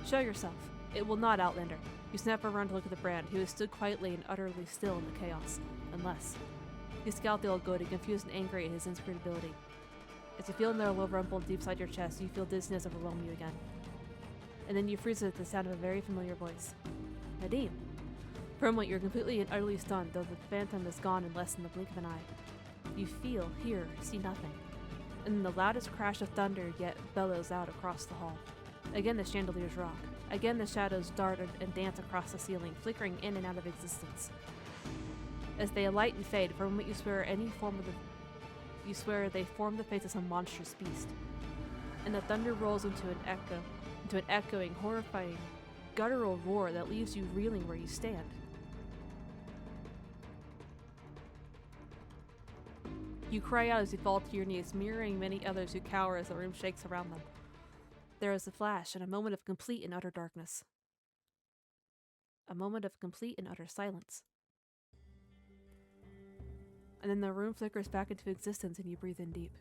Show yourself. It will not, Outlander. You snap around to look at the brand, who has stood quietly and utterly still in the chaos. Unless. You scout the old goat, confused and angry at his inscrutability. As you feel another low rumble deep inside your chest, you feel dizziness overwhelm you again. and then you freeze at the sound of a very familiar voice. Nadim. For a moment, you're completely and utterly stunned, though the phantom is gone in less than the blink of an eye. You feel, hear, see nothing. And then the loudest crash of thunder yet bellows out across the hall. Again the chandeliers rock. Again the shadows dart and dance across the ceiling, flickering in and out of existence. As they alight and fade, for a moment you swear they form the face of some monstrous beast. And the thunder rolls into an echoing, horrifying, guttural roar that leaves you reeling where you stand. You cry out as you fall to your knees, mirroring many others who cower as the room shakes around them. There is a flash and a moment of complete and utter darkness. A moment of complete and utter silence. And then the room flickers back into existence and you breathe in deep.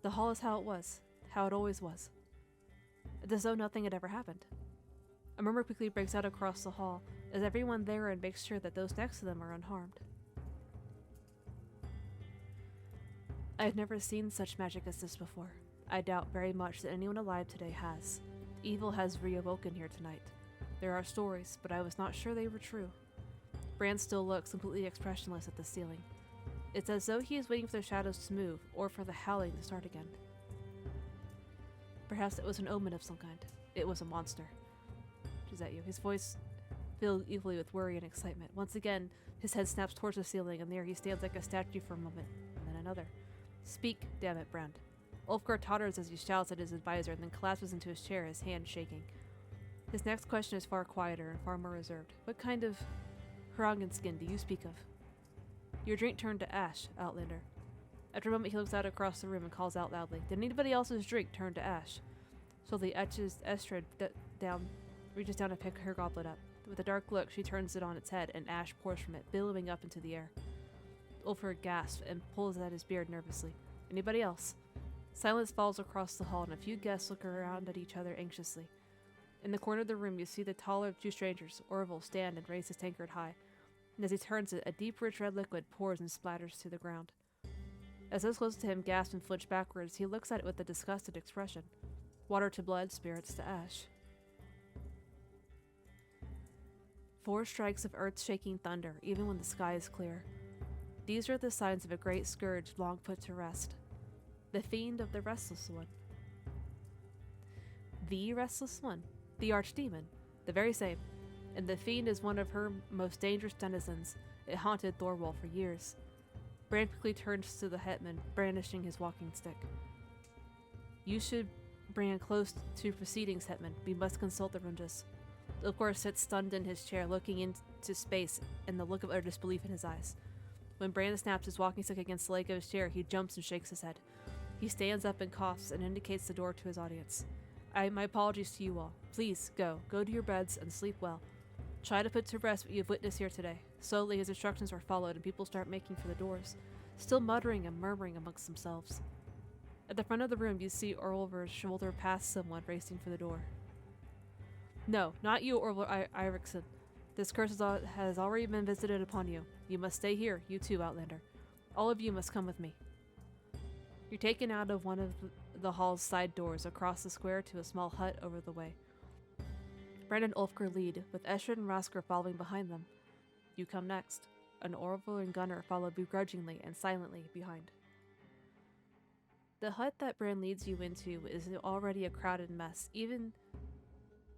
The hall is how it was, how it always was. It's as though nothing had ever happened. A murmur quickly breaks out across the hall as everyone therein makes sure that those next to them are unharmed. I have never seen such magic as this before. I doubt very much that anyone alive today has. Evil has reawoken here tonight. There are stories, but I was not sure they were true. Bran still looks completely expressionless at the ceiling. It's as though he is waiting for the shadows to move, or for the howling to start again. Perhaps it was an omen of some kind. It was a monster. She's at you. His voice filled equally with worry and excitement. Once again, his head snaps towards the ceiling, and there he stands like a statue for a moment, and then another. Speak, damn it, Brand. Ulfgar totters as he shouts at his advisor and then collapses into his chair, his hand shaking. His next question is far quieter and far more reserved. What kind of Hrangenskin do you speak of? Your drink turned to ash, Outlander. After a moment he looks out across the room and calls out loudly. Did anybody else's drink turn to ash? Slowly Estrid reaches down to pick her goblet up. With a dark look, she turns it on its head and ash pours from it, billowing up into the air. Ulfgar gasps and pulls at his beard nervously. Anybody else? Silence falls across the hall and a few guests look around at each other anxiously. In the corner of the room you see the taller of two strangers, Orville, stand and raise his tankard high. And as he turns it, a deep rich red liquid pours and splatters to the ground. As those close to him gasp and flinch backwards, he looks at it with a disgusted expression. Water to blood, spirits to ash. 4 strikes of earth-shaking thunder, even when the sky is clear. These are the signs of a great scourge long put to rest. The fiend of the Restless One. The Restless One. The Archdemon. The very same. And the fiend is one of her most dangerous denizens. It haunted Thorwall for years. Bran quickly turns to the hetman, brandishing his walking stick. You should bring close to proceedings, hetman. We must consult the Runjas. Ulfgar sits stunned in his chair, looking into space, and the look of utter disbelief in his eyes. When Bran snaps his walking stick against the leg of his chair, he jumps and shakes his head. He stands up and coughs and indicates the door to his audience. My apologies to you all. Please, go. Go to your beds and sleep well. Try to put to rest what you have witnessed here today. Slowly his instructions are followed and people start making for the doors, still muttering and murmuring amongst themselves. At the front of the room you see Orville's shoulder past someone racing for the door. No, not you, Orville Eriksson. This curse has already been visited upon you. You must stay here, you too, Outlander. All of you must come with me. You're taken out of one of the hall's side doors across the square to a small hut over the way. Bran and Ulfgar lead, with Estrid and Rasker following behind them. You come next, and Orville and Gunnar follow begrudgingly and silently behind. The hut that Bran leads you into is already a crowded mess, even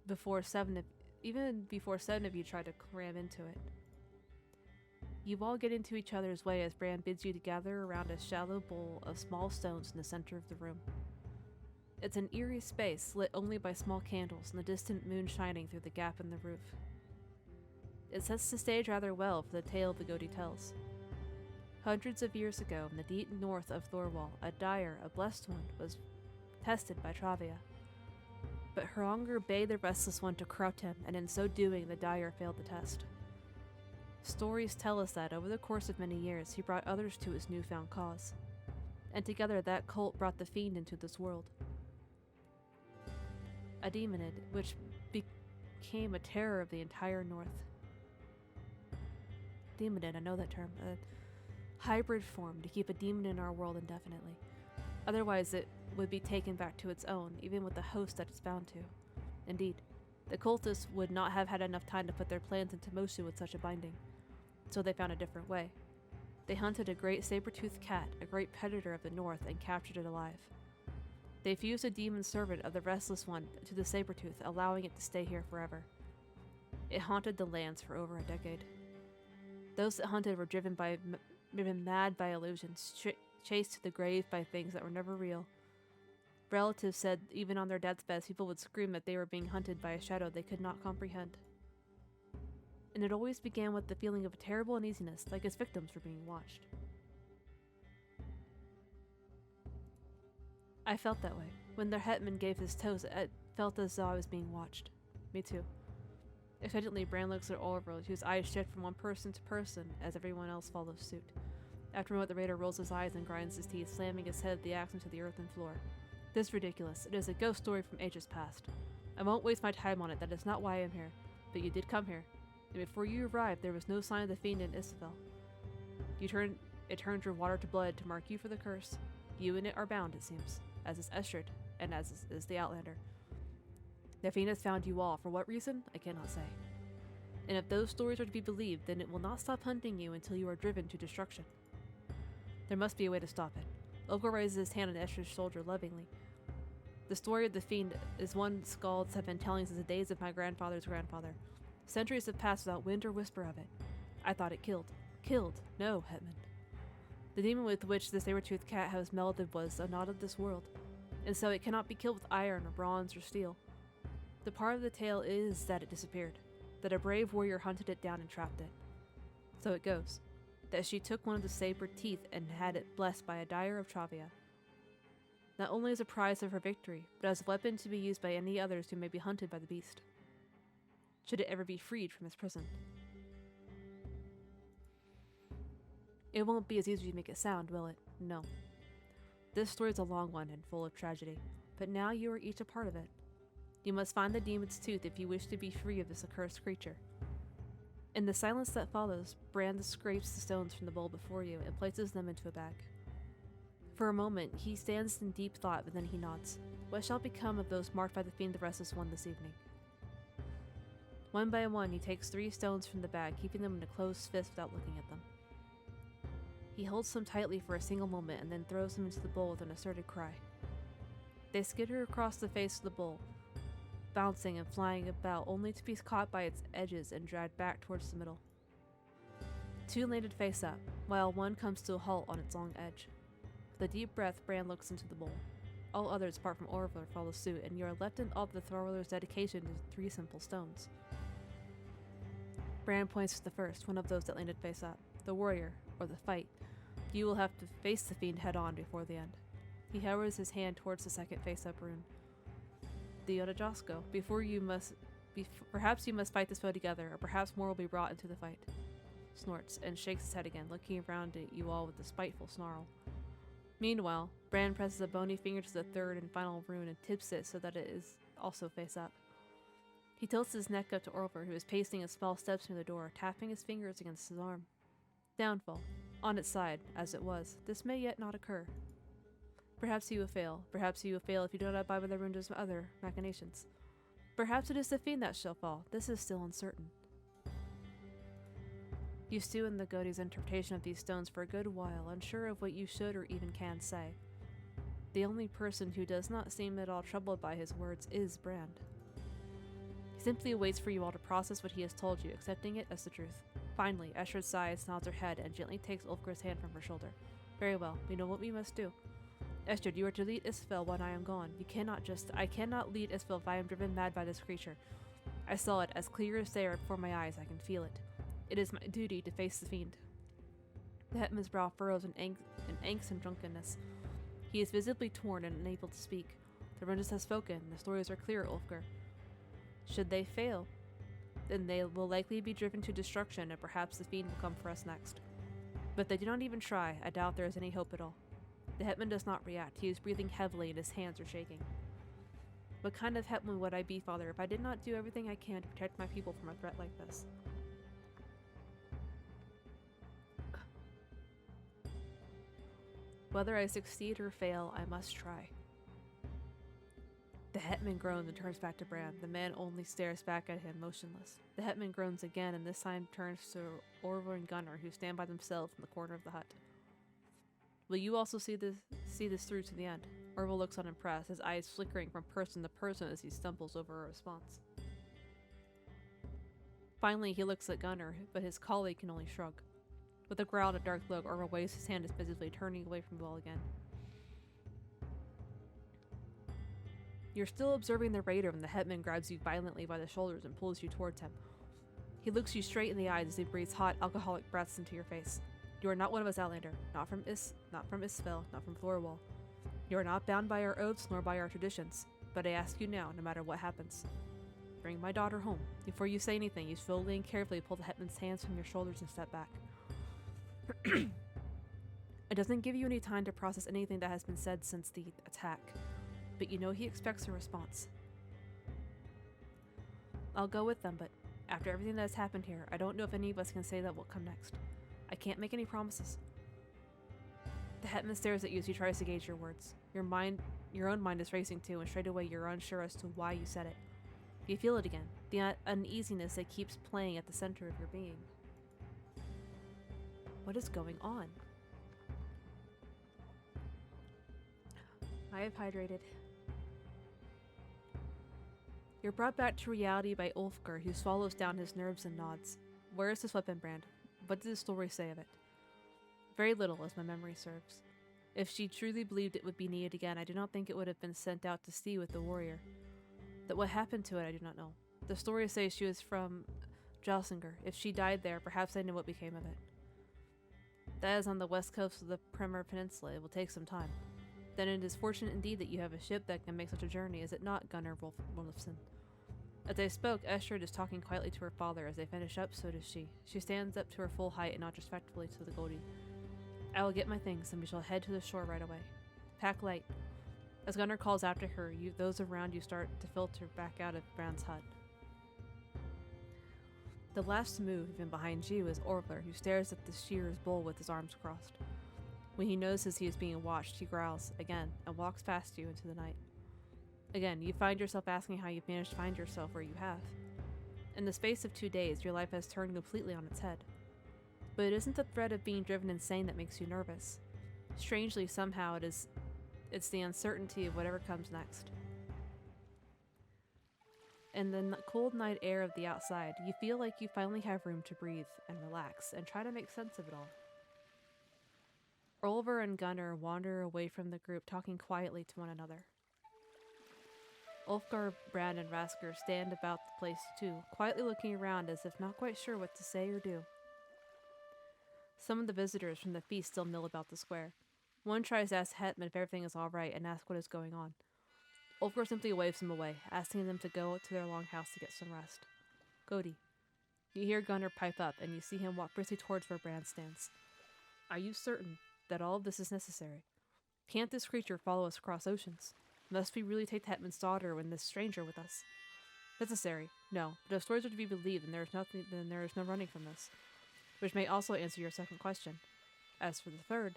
before seven of you try to cram into it. You all get into each other's way as Bran bids you to gather around a shallow bowl of small stones in the center of the room. It's an eerie space, lit only by small candles and the distant moon shining through the gap in the roof. It sets the stage rather well for the tale the Goatee tells. Hundreds of years ago, in the deep north of Thorwall, a dyer, a blessed one, was tested by Travia. But Hronger bade the Restless One to corrupt him, and in so doing, the dyer failed the test. Stories tell us that, over the course of many years, he brought others to his newfound cause. And together that cult brought the fiend into this world. A demonid, which became a terror of the entire north. Demonid, I know that term. A hybrid form to keep a demon in our world indefinitely. Otherwise it would be taken back to its own, even with the host that it's bound to. Indeed, the cultists would not have had enough time to put their plans into motion with such a binding, so they found a different way. They hunted a great saber-toothed cat, a great predator of the north, and captured it alive. They fused a demon servant of the Restless One to the saber-tooth, allowing it to stay here forever. It haunted the lands for over a decade. Those that hunted were driven mad by illusions, chased to the grave by things that were never real. Relatives said even on their deathbeds, people would scream that they were being hunted by a shadow they could not comprehend. And it always began with the feeling of a terrible uneasiness, like its victims were being watched. I felt that way. When their hetman gave his toast, it felt as though I was being watched. Me too. Expectantly, Bran looks at Oliver, whose eyes shift from one person to person as everyone else follows suit. After a moment, the raider rolls his eyes and grinds his teeth, slamming his head the axe into the earthen floor. This is ridiculous. It is a ghost story from ages past. I won't waste my time on it. That is not why I am here. But you did come here. And before you arrived, there was no sign of the fiend in Isabel. It turned your water to blood to mark you for the curse. You and it are bound, it seems, as is Estrid, and as is the Outlander. The fiend has found you all. For what reason? I cannot say. And if those stories are to be believed, then it will not stop hunting you until you are driven to destruction. There must be a way to stop it. Ulfgar raises his hand on Estrid's shoulder lovingly. The story of the fiend is one skalds have been telling since the days of my grandfather's grandfather. Centuries have passed without wind or whisper of it. I thought it killed. Killed? No, hetman. The demon with which the saber-toothed cat has melded was not of this world, and so it cannot be killed with iron or bronze or steel. The part of the tale is that it disappeared, that a brave warrior hunted it down and trapped it. So it goes, that she took one of the saber teeth and had it blessed by a dyer of Travia. Not only as a prize of her victory, but as a weapon to be used by any others who may be hunted by the beast, should it ever be freed from its prison. It won't be as easy as you make it sound, will it? No. This story is a long one and full of tragedy, but now you are each a part of it. You must find the demon's tooth if you wish to be free of this accursed creature. In the silence that follows, Bran scrapes the stones from the bowl before you and places them into a bag. For a moment, he stands in deep thought, but then he nods. What shall become of those marked by the fiend the Restless One this evening? One by one, he takes 3 stones from the bag, keeping them in a closed fist without looking at them. He holds them tightly for a single moment and then throws them into the bowl with an asserted cry. They skitter across the face of the bowl, bouncing and flying about, only to be caught by its edges and dragged back towards the middle. 2 landed face up, while one comes to a halt on its long edge. With a deep breath, Bran looks into the bowl. All others, apart from Orville, follow suit, and you are left in awe of the thrower's dedication to 3 simple stones. Bran points to the first, one of those that landed face up. The warrior, or the fight. You will have to face the fiend head-on before the end. He hovers his hand towards the second face-up rune. The Odajasko. Perhaps you must fight this foe together, or perhaps more will be brought into the fight. Snorts, and shakes his head again, looking around at you all with a spiteful snarl. Meanwhile, Bran presses a bony finger to the third and final rune and tips it so that it is also face up. He tilts his neck up to Orville, who is pacing a small steps near the door, tapping his fingers against his arm. Downfall. On its side, as it was. This may yet not occur. Perhaps he will fail. Perhaps he will fail if you do not abide by the rune's other machinations. Perhaps it is the fiend that shall fall. This is still uncertain. You stew in the Godi's interpretation of these stones for a good while, unsure of what you should or even can say. The only person who does not seem at all troubled by his words is Brand. He simply waits for you all to process what he has told you, accepting it as the truth. Finally, Estrid sighs, nods her head, and gently takes Ulfgar's hand from her shoulder. Very well, we know what we must do. Estrid, you are to lead Isfel when I am gone. I cannot lead Isfel if I am driven mad by this creature. I saw it as clear as day before my eyes. I can feel it. It is my duty to face the fiend. The hetman's brow furrows in angst and drunkenness. He is visibly torn and unable to speak. The Rundus has spoken. The stories are clear, Ulfgar. Should they fail, then they will likely be driven to destruction, and perhaps the fiend will come for us next. But if they do not even try, I doubt there is any hope at all. The hetman does not react. He is breathing heavily and his hands are shaking. What kind of hetman would I be, father, if I did not do everything I can to protect my people from a threat like this? Whether I succeed or fail, I must try. The hetman groans and turns back to Bran. The man only stares back at him, motionless. The hetman groans again, and this time turns to Orville and Gunnar, who stand by themselves in the corner of the hut. Will you also see this through to the end? Orville looks unimpressed, his eyes flickering from person to person as he stumbles over a response. Finally, he looks at Gunnar, but his colleague can only shrug. With a growl and a dark look, Orville waves his hand dismissively, turning away from the wall again. You're still observing the raider when the hetman grabs you violently by the shoulders and pulls you towards him. He looks you straight in the eyes as he breathes hot, alcoholic breaths into your face. You are not one of us, Outlander. Not from Isfell, not from Thorwall. You are not bound by our oaths nor by our traditions. But I ask you now, no matter what happens, bring my daughter home. Before you say anything, you slowly and carefully pull the hetman's hands from your shoulders and step back. It doesn't give you any time to process anything that has been said since the attack, but you know he expects a response. I'll go with them, but after everything that has happened here, I don't know if any of us can say that will come next. I can't make any promises. The hetman stares at you as he tries to gauge your words. Your own mind is racing too, and straight away you're unsure as to why you said it. You feel it again, the uneasiness that keeps playing at the center of your being. What is going on? I have hydrated. You're brought back to reality by Ulfgar, who swallows down his nerves and nods. Where is this weapon, Brand? What did the story say of it? Very little, as my memory serves. If she truly believed it would be needed again, I do not think it would have been sent out to sea with the warrior. That what happened to it, I do not know. The story says she was from Jalsinger. If she died there, perhaps I know what became of it. That is on the west coast of the Premier Peninsula. It will take some time. Then it is fortunate indeed that you have a ship that can make such a journey, is it not, Gunnar Wolfson? As they spoke, Estrid is talking quietly to her father. As they finish up, so does she. She stands up to her full height and nods respectfully to the Goldie. I will get my things, and we shall head to the shore right away. Pack light. As Gunnar calls after her, those around you start to filter back out of Brand's hut. The last to move, even behind you, is Orvler, who stares at the shearer's bowl with his arms crossed. When he notices he is being watched, he growls again and walks past you into the night. Again, you find yourself asking how you've managed to find yourself where you have. In the space of 2 days, your life has turned completely on its head. But it isn't the threat of being driven insane that makes you nervous. Strangely, somehow, it's the uncertainty of whatever comes next. In the cold night air of the outside, you feel like you finally have room to breathe and relax and try to make sense of it all. Oliver and Gunnar wander away from the group, talking quietly to one another. Ulfgar, Brand, and Rasker stand about the place too, quietly looking around as if not quite sure what to say or do. Some of the visitors from the feast still mill about the square. One tries to ask Hetman if everything is alright and ask what is going on. Ulfgar simply waves them away, asking them to go to their longhouse to get some rest. Godi. You hear Gunnar pipe up, and you see him walk briskly towards where Brand stands. Are you certain that all of this is necessary? Can't this creature follow us across oceans? Must we really take the hetman's daughter when this stranger with us? Necessary? No. But if stories are to be believed, then there is no running from this. Which may also answer your second question. As for the third,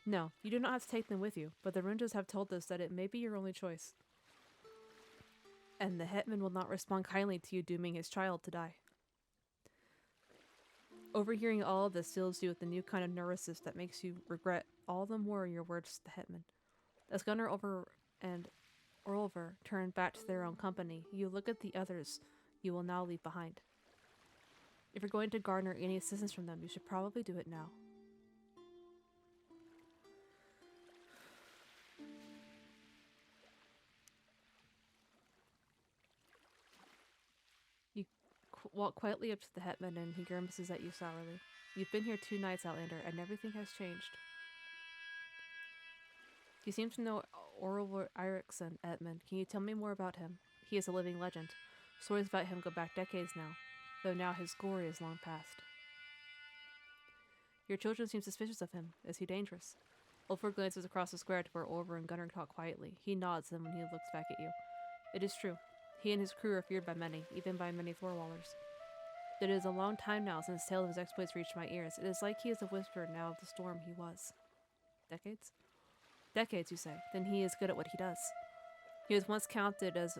no, you do not have to take them with you, but the Runjas have told us that it may be your only choice. And the hetman will not respond kindly to you dooming his child to die. Overhearing all of this fills you with a new kind of neurosis that makes you regret all the more your words to the hetman. As Gunnar and Orlver turn back to their own company, you look at the others you will now leave behind. If you're going to garner any assistance from them, you should probably do it now. You walk quietly up to the hetman and he grimaces at you sourly. You've been here 2 nights, Outlander, and everything has changed. You seem to know Orlver Eriksson, Edmund. Can you tell me more about him? He is a living legend. Stories about him go back decades now, though now his glory is long past. Your children seem suspicious of him. Is he dangerous? Ulfgar glances across the square to where Orlver and Gunnar talk quietly. He nods, then when he looks back at you. It is true. He and his crew are feared by many, even by many Thorwallers. It is a long time now since the tale of his exploits reached my ears. It is like he is a whisperer now of the storm he was. Decades? Decades, you say. Then he is good at what he does. He was once counted as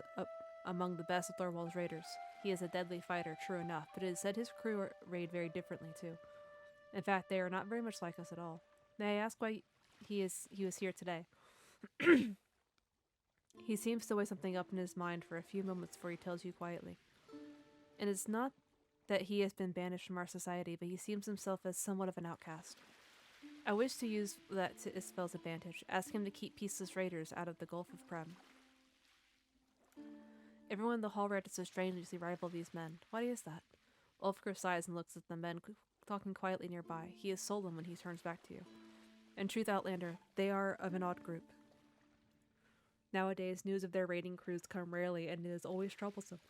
among the best of Thorwald's raiders. He is a deadly fighter, true enough, but it is said his crew raid very differently too. In fact, they are not very much like us at all. May I ask why he was here today? He seems to weigh something up in his mind for a few moments before he tells you quietly. And it's not that he has been banished from our society, but he seems himself as somewhat of an outcast. I wish to use that to Isabel's advantage. Ask him to keep peaceless raiders out of the Gulf of Prem. Everyone in the hall registers strangely rival these men. Why is that? Ulfgar sighs and looks at the men talking quietly nearby. He is sullen when he turns back to you. In truth, Outlander, they are of an odd group. Nowadays, news of their raiding crews come rarely, and it is always troublesome.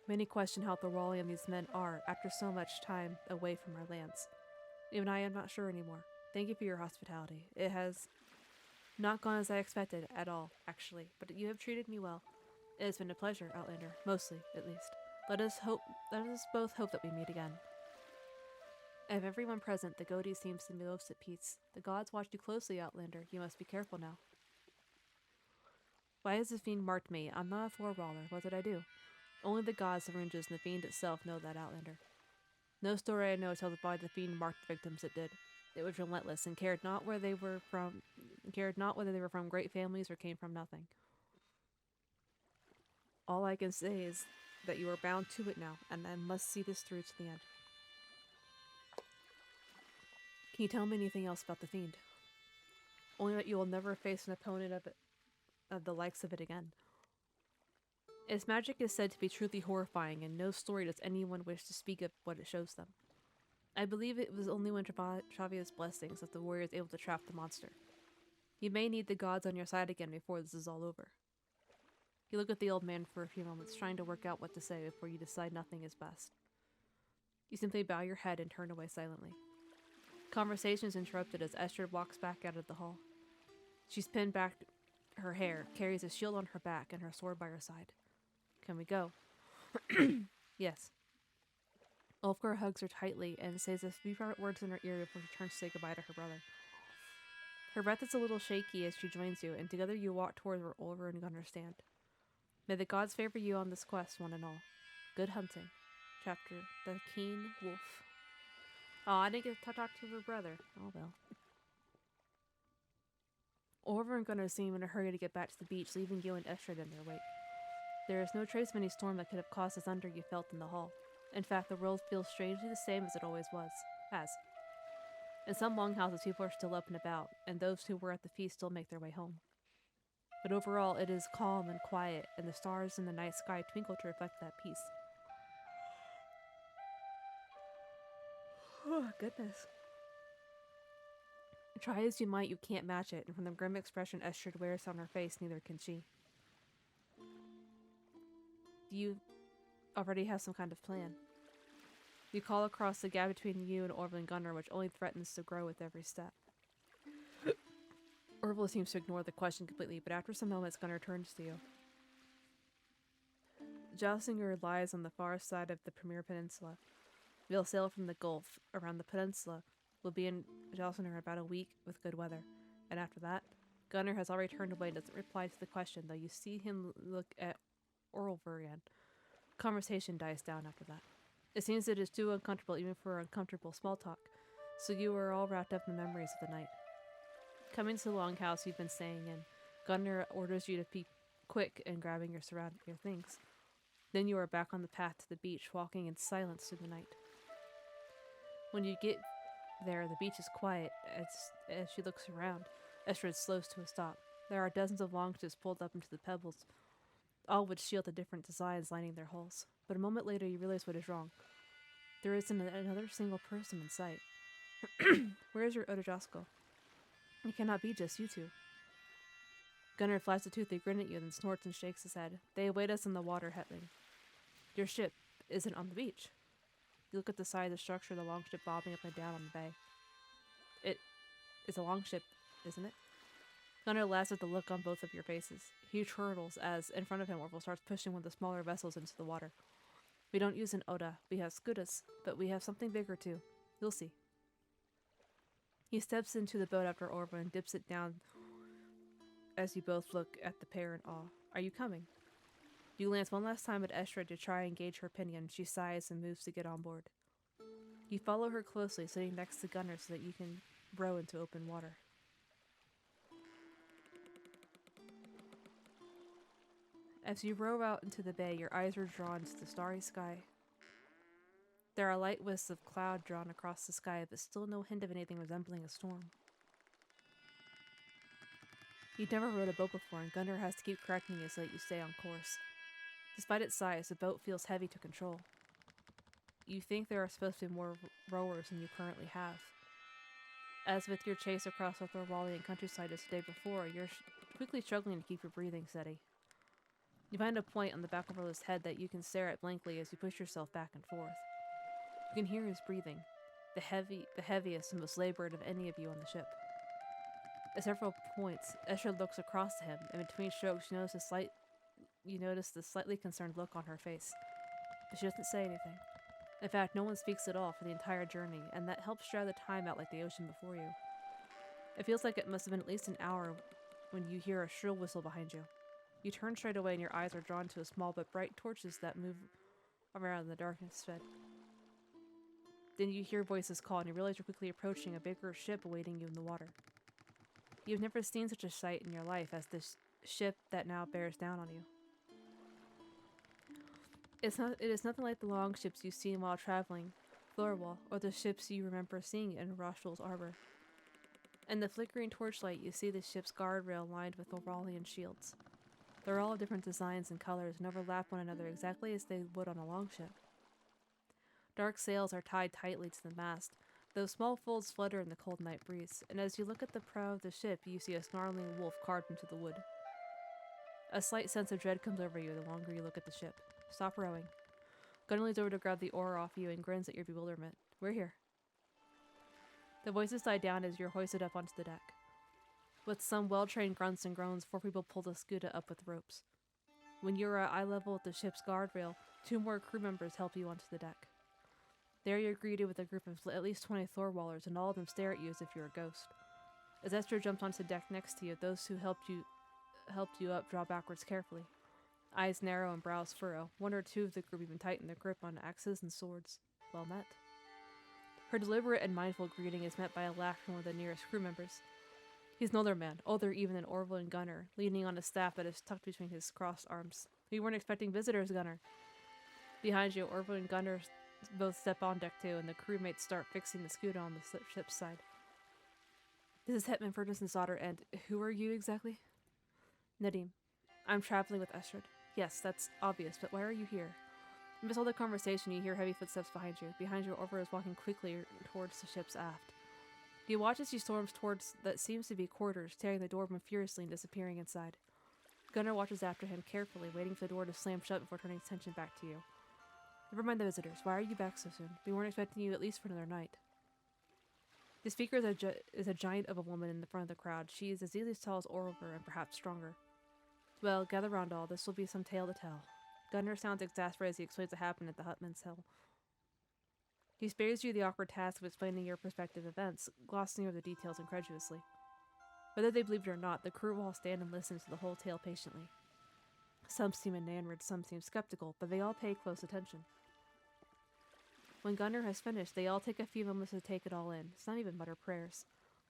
Many question how Thorwallian these men are after so much time away from our lands. Even I am not sure anymore. Thank you for your hospitality. It has not gone as I expected at all, actually, but you have treated me well. It has been a pleasure, Outlander, mostly, at least. Let us both hope that we meet again. Of everyone present, the Godi seems to be most at peace. The gods watch you closely, Outlander. You must be careful now. Why has the fiend marked me? I'm not a floor brawler. What did I do? Only the gods, the ranges, and the fiend itself know that, Outlander. No story I know tells why the fiend marked the victims it did. It was relentless and cared not whether they were from great families or came from nothing. All I can say is that you are bound to it now, and I must see this through to the end. Can you tell me anything else about the fiend? Only that you will never face an opponent of the likes of it again. Its magic is said to be truly horrifying, and no story does anyone wish to speak of what it shows them. I believe it was only when Travia's blessings that the warrior is able to trap the monster. You may need the gods on your side again before this is all over. You look at the old man for a few moments, trying to work out what to say before you decide nothing is best. You simply bow your head and turn away silently. Conversation is interrupted as Estrid walks back out of the hall. She's pinned back her hair, carries a shield on her back, and her sword by her side. Can we go? Yes. Ulfgar hugs her tightly and says a few words in her ear before she turns to say goodbye to her brother. Her breath is a little shaky as she joins you, and together you walk towards where Ulfgar and Gunnar stand. May the gods favor you on this quest, one and all. Good hunting. Chapter The Keen Wolf. Oh, I didn't get to talk to her brother. Oh well. Ulfgar and Gunnar seem in a hurry to get back to the beach, leaving you and Estrid in their wake. There is no trace of any storm that could have caused the thunder you felt in the hall. In fact, the world feels strangely the same as it always has. In some longhouses, people are still up and about, and those who were at the feast still make their way home. But overall, it is calm and quiet, and the stars in the night sky twinkle to reflect that peace. Oh, goodness. Try as you might, you can't match it, and from the grim expression Estrid wears on her face, neither can she. Do you already have some kind of plan? You call across the gap between you and Orville and Gunnar, which only threatens to grow with every step. Orville seems to ignore the question completely, but after some moments, Gunnar turns to you. Jossinger lies on the far side of the Premier Peninsula. We'll sail from the Gulf around the peninsula. We'll be in Jossinger about a week with good weather. And after that, Gunnar has already turned away and doesn't reply to the question, though you see him look at Orville again. Conversation dies down after that. It seems it is too uncomfortable even for uncomfortable small talk, so you are all wrapped up in the memories of the night. Coming to the longhouse you've been staying in, Gunnar orders you to be quick in grabbing your things. Then you are back on the path to the beach, walking in silence through the night. When you get there, the beach is quiet. As she looks around, Estrid slows to a stop. There are dozens of longships pulled up into the pebbles, all with shield of different designs lining their hulls. But a moment later, you realize what is wrong. There isn't another single person in sight. Where is your Odajasko? It cannot be just you two. Gunnar flies a toothy grin at you, then snorts and shakes his head. They await us in the water, Hetling. Your ship isn't on the beach. You look at the side of the structure, the longship bobbing up and down on the bay. It is a longship, isn't it? Gunnar laughs at the look on both of your faces. He chortles as, in front of him, Orville starts pushing one of the smaller vessels into the water. We don't use an Oda. We have skudas, but we have something bigger too. You'll see. He steps into the boat after Orville and dips it down as you both look at the pair in awe. Are you coming? You glance one last time at Estrid to try and gauge her opinion. She sighs and moves to get on board. You follow her closely, sitting next to Gunnar so that you can row into open water. As you row out into the bay, your eyes are drawn to the starry sky. There are light wisps of cloud drawn across the sky, but still no hint of anything resembling a storm. You've never rowed a boat before, and Gunnar has to keep correcting you so that you stay on course. Despite its size, the boat feels heavy to control. You think there are supposed to be more rowers than you currently have. As with your chase across the Thorwallian countryside just the day before, you're quickly struggling to keep your breathing steady. You find a point on the back of Orla's head that you can stare at blankly as you push yourself back and forth. You can hear his breathing, the heaviest and most labored of any of you on the ship. At several points, Estrid looks across to him, and between strokes you notice the slightly concerned look on her face. But she doesn't say anything. In fact, no one speaks at all for the entire journey, and that helps drag the time out like the ocean before you. It feels like it must have been at least an hour when you hear a shrill whistle behind you. You turn straight away and your eyes are drawn to a small but bright torches that move around in the darkness fed. Then you hear voices call and you realize you're quickly approaching a bigger ship awaiting you in the water. You've never seen such a sight in your life as this ship that now bears down on you. It is nothing like the long ships you've seen while traveling Thorwall, or the ships you remember seeing in Roshel's Arbor. In the flickering torchlight, you see the ship's guardrail lined with Thorwallian shields. They're all different designs and colors and overlap one another exactly as they would on a longship. Dark sails are tied tightly to the mast, though small folds flutter in the cold night breeze, and as you look at the prow of the ship, you see a snarling wolf carved into the wood. A slight sense of dread comes over you the longer you look at the ship. Stop rowing. Gunnar leans over to grab the oar off you and grins at your bewilderment. We're here. The voices die down as you're hoisted up onto the deck. With some well-trained grunts and groans, 4 people pull the Scuda up with ropes. When you're at eye level with the ship's guardrail, 2 more crew members help you onto the deck. There you're greeted with a group of at least 20 Thorwallers, and all of them stare at you as if you're a ghost. As Esther jumps onto the deck next to you, those who helped you up draw backwards carefully. Eyes narrow and brows furrow. 1 or 2 of the group even tighten their grip on axes and swords. Well met. Her deliberate and mindful greeting is met by a laugh from one of the nearest crew members. He's an older man, older even than Orville and Gunnar, leaning on a staff that is tucked between his crossed arms. We weren't expecting visitors, Gunnar. Behind you, Orville and Gunnar both step on deck too, and the crewmates start fixing the Scuda on the ship's side. This is Hetman Ferguson's daughter, and who are you exactly? Nadim. I'm traveling with Estrid. Yes, that's obvious, but why are you here? Amidst all the conversation, you hear heavy footsteps behind you. Behind you, Orville is walking quickly towards the ship's aft. You watch as she storms towards that seems to be quarters, tearing the door open furiously and disappearing inside. Gunnar watches after him carefully, waiting for the door to slam shut before turning his attention back to you. Never mind the visitors. Why are you back so soon? We weren't expecting you at least for another night. The speaker is a giant of a woman in the front of the crowd. She is as easily as tall as Orville and perhaps stronger. Well, gather round all. This will be some tale to tell. Gunnar sounds exasperated as he explains what happened at the Hutman's Hill. He spares you the awkward task of explaining your prospective events, glossing over the details incredulously. Whether they believe it or not, the crew will all stand and listen to the whole tale patiently. Some seem enamored, some seem skeptical, but they all pay close attention. When Gunnar has finished, they all take a few moments to take it all in. Some even mutter prayers.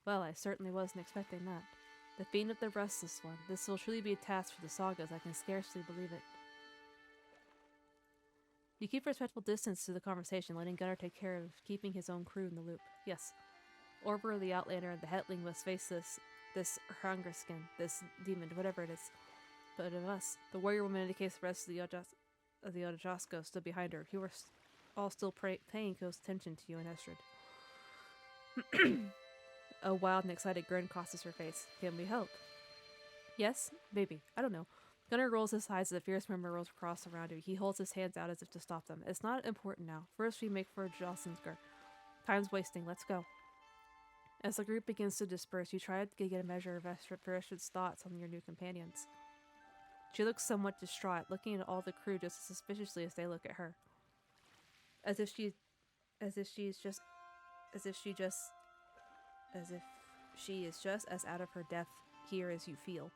Well, I certainly wasn't expecting that. The Fiend of the Restless One. This will truly be a task for the Sagas. I can scarcely believe it. You keep a respectful distance to the conversation, letting Gunnar take care of keeping his own crew in the loop. Yes, Orville the Outlander and the Hetling must face this Hrangerskin, this demon, whatever it is. But of us, the warrior woman indicates the rest of the Odajasko stood behind her. You were all still paying close attention to you and Estrid. A wild and excited grin crosses her face. Can we help? Yes? Maybe. I don't know. Gunnar rolls his eyes as a fierce murmur rolls across around you. He holds his hands out as if to stop them. It's not important now. First we make for Jocelynsker. Time's wasting. Let's go. As the group begins to disperse, you try to get a measure of Estrid's thoughts on your new companions. She looks somewhat distraught, looking at all the crew just as suspiciously as they look at her. As if she is just as out of her depth here as you feel.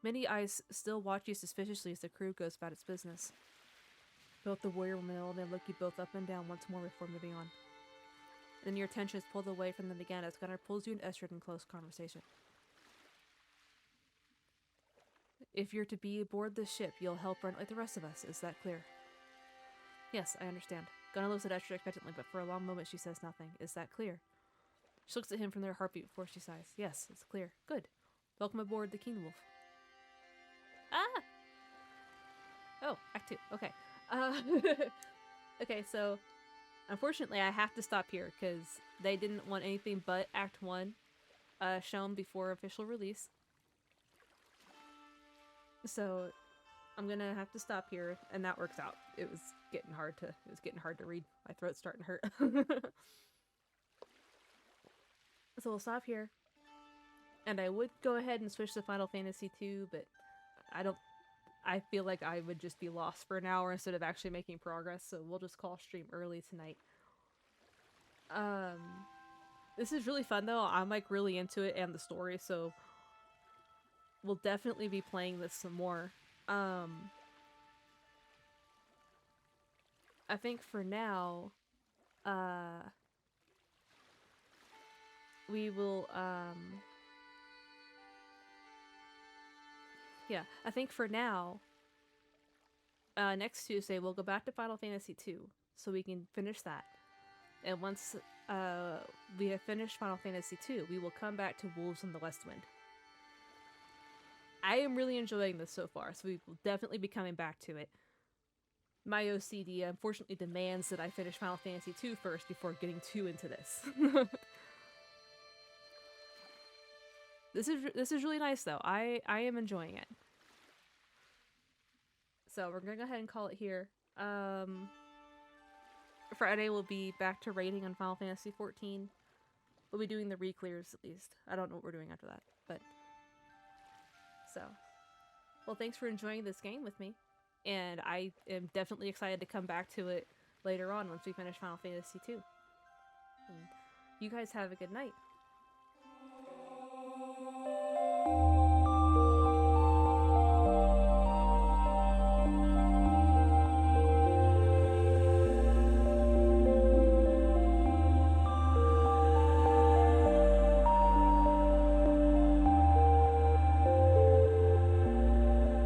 Many eyes still watch you suspiciously as the crew goes about its business. Both the warrior woman and old man look you both up and down once more before moving on. Then your attention is pulled away from them again as Gunnar pulls you and Estrid in close conversation. If you're to be aboard this ship, you'll help run it like the rest of us. Is that clear? Yes, I understand. Gunnar looks at Estrid expectantly, but for a long moment she says nothing. Is that clear? She looks at him from their heartbeat before she sighs. Yes, it's clear. Good. Welcome aboard the King Wolf. Ah! Oh, Act 2. Okay. Okay, so unfortunately I have to stop here because they didn't want anything but Act 1 shown before official release. So I'm gonna have to stop here, and that works out. It was getting hard to read. My throat's starting to hurt. So we'll stop here. And I would go ahead and switch to Final Fantasy 2, but I feel like I would just be lost for an hour instead of actually making progress, so we'll just call stream early tonight. This is really fun though. I'm like really into it and the story, so we'll definitely be playing this some more. I think for now, we will, yeah, I think for now, next Tuesday we'll go back to Final Fantasy 2 so we can finish that. And once we have finished Final Fantasy 2, we will come back to Wolves in the Westwind. I am really enjoying this so far, so we will definitely be coming back to it. My OCD unfortunately demands that I finish Final Fantasy 2 first before getting too into this. This is really nice though. I am enjoying it. So we're gonna go ahead and call it here. Friday we'll be back to raiding on Final Fantasy 14. We'll be doing the re-clears at least. I don't know what we're doing after that, but so. Well, thanks for enjoying this game with me, and I am definitely excited to come back to it later on once we finish Final Fantasy 2. And you guys have a good night.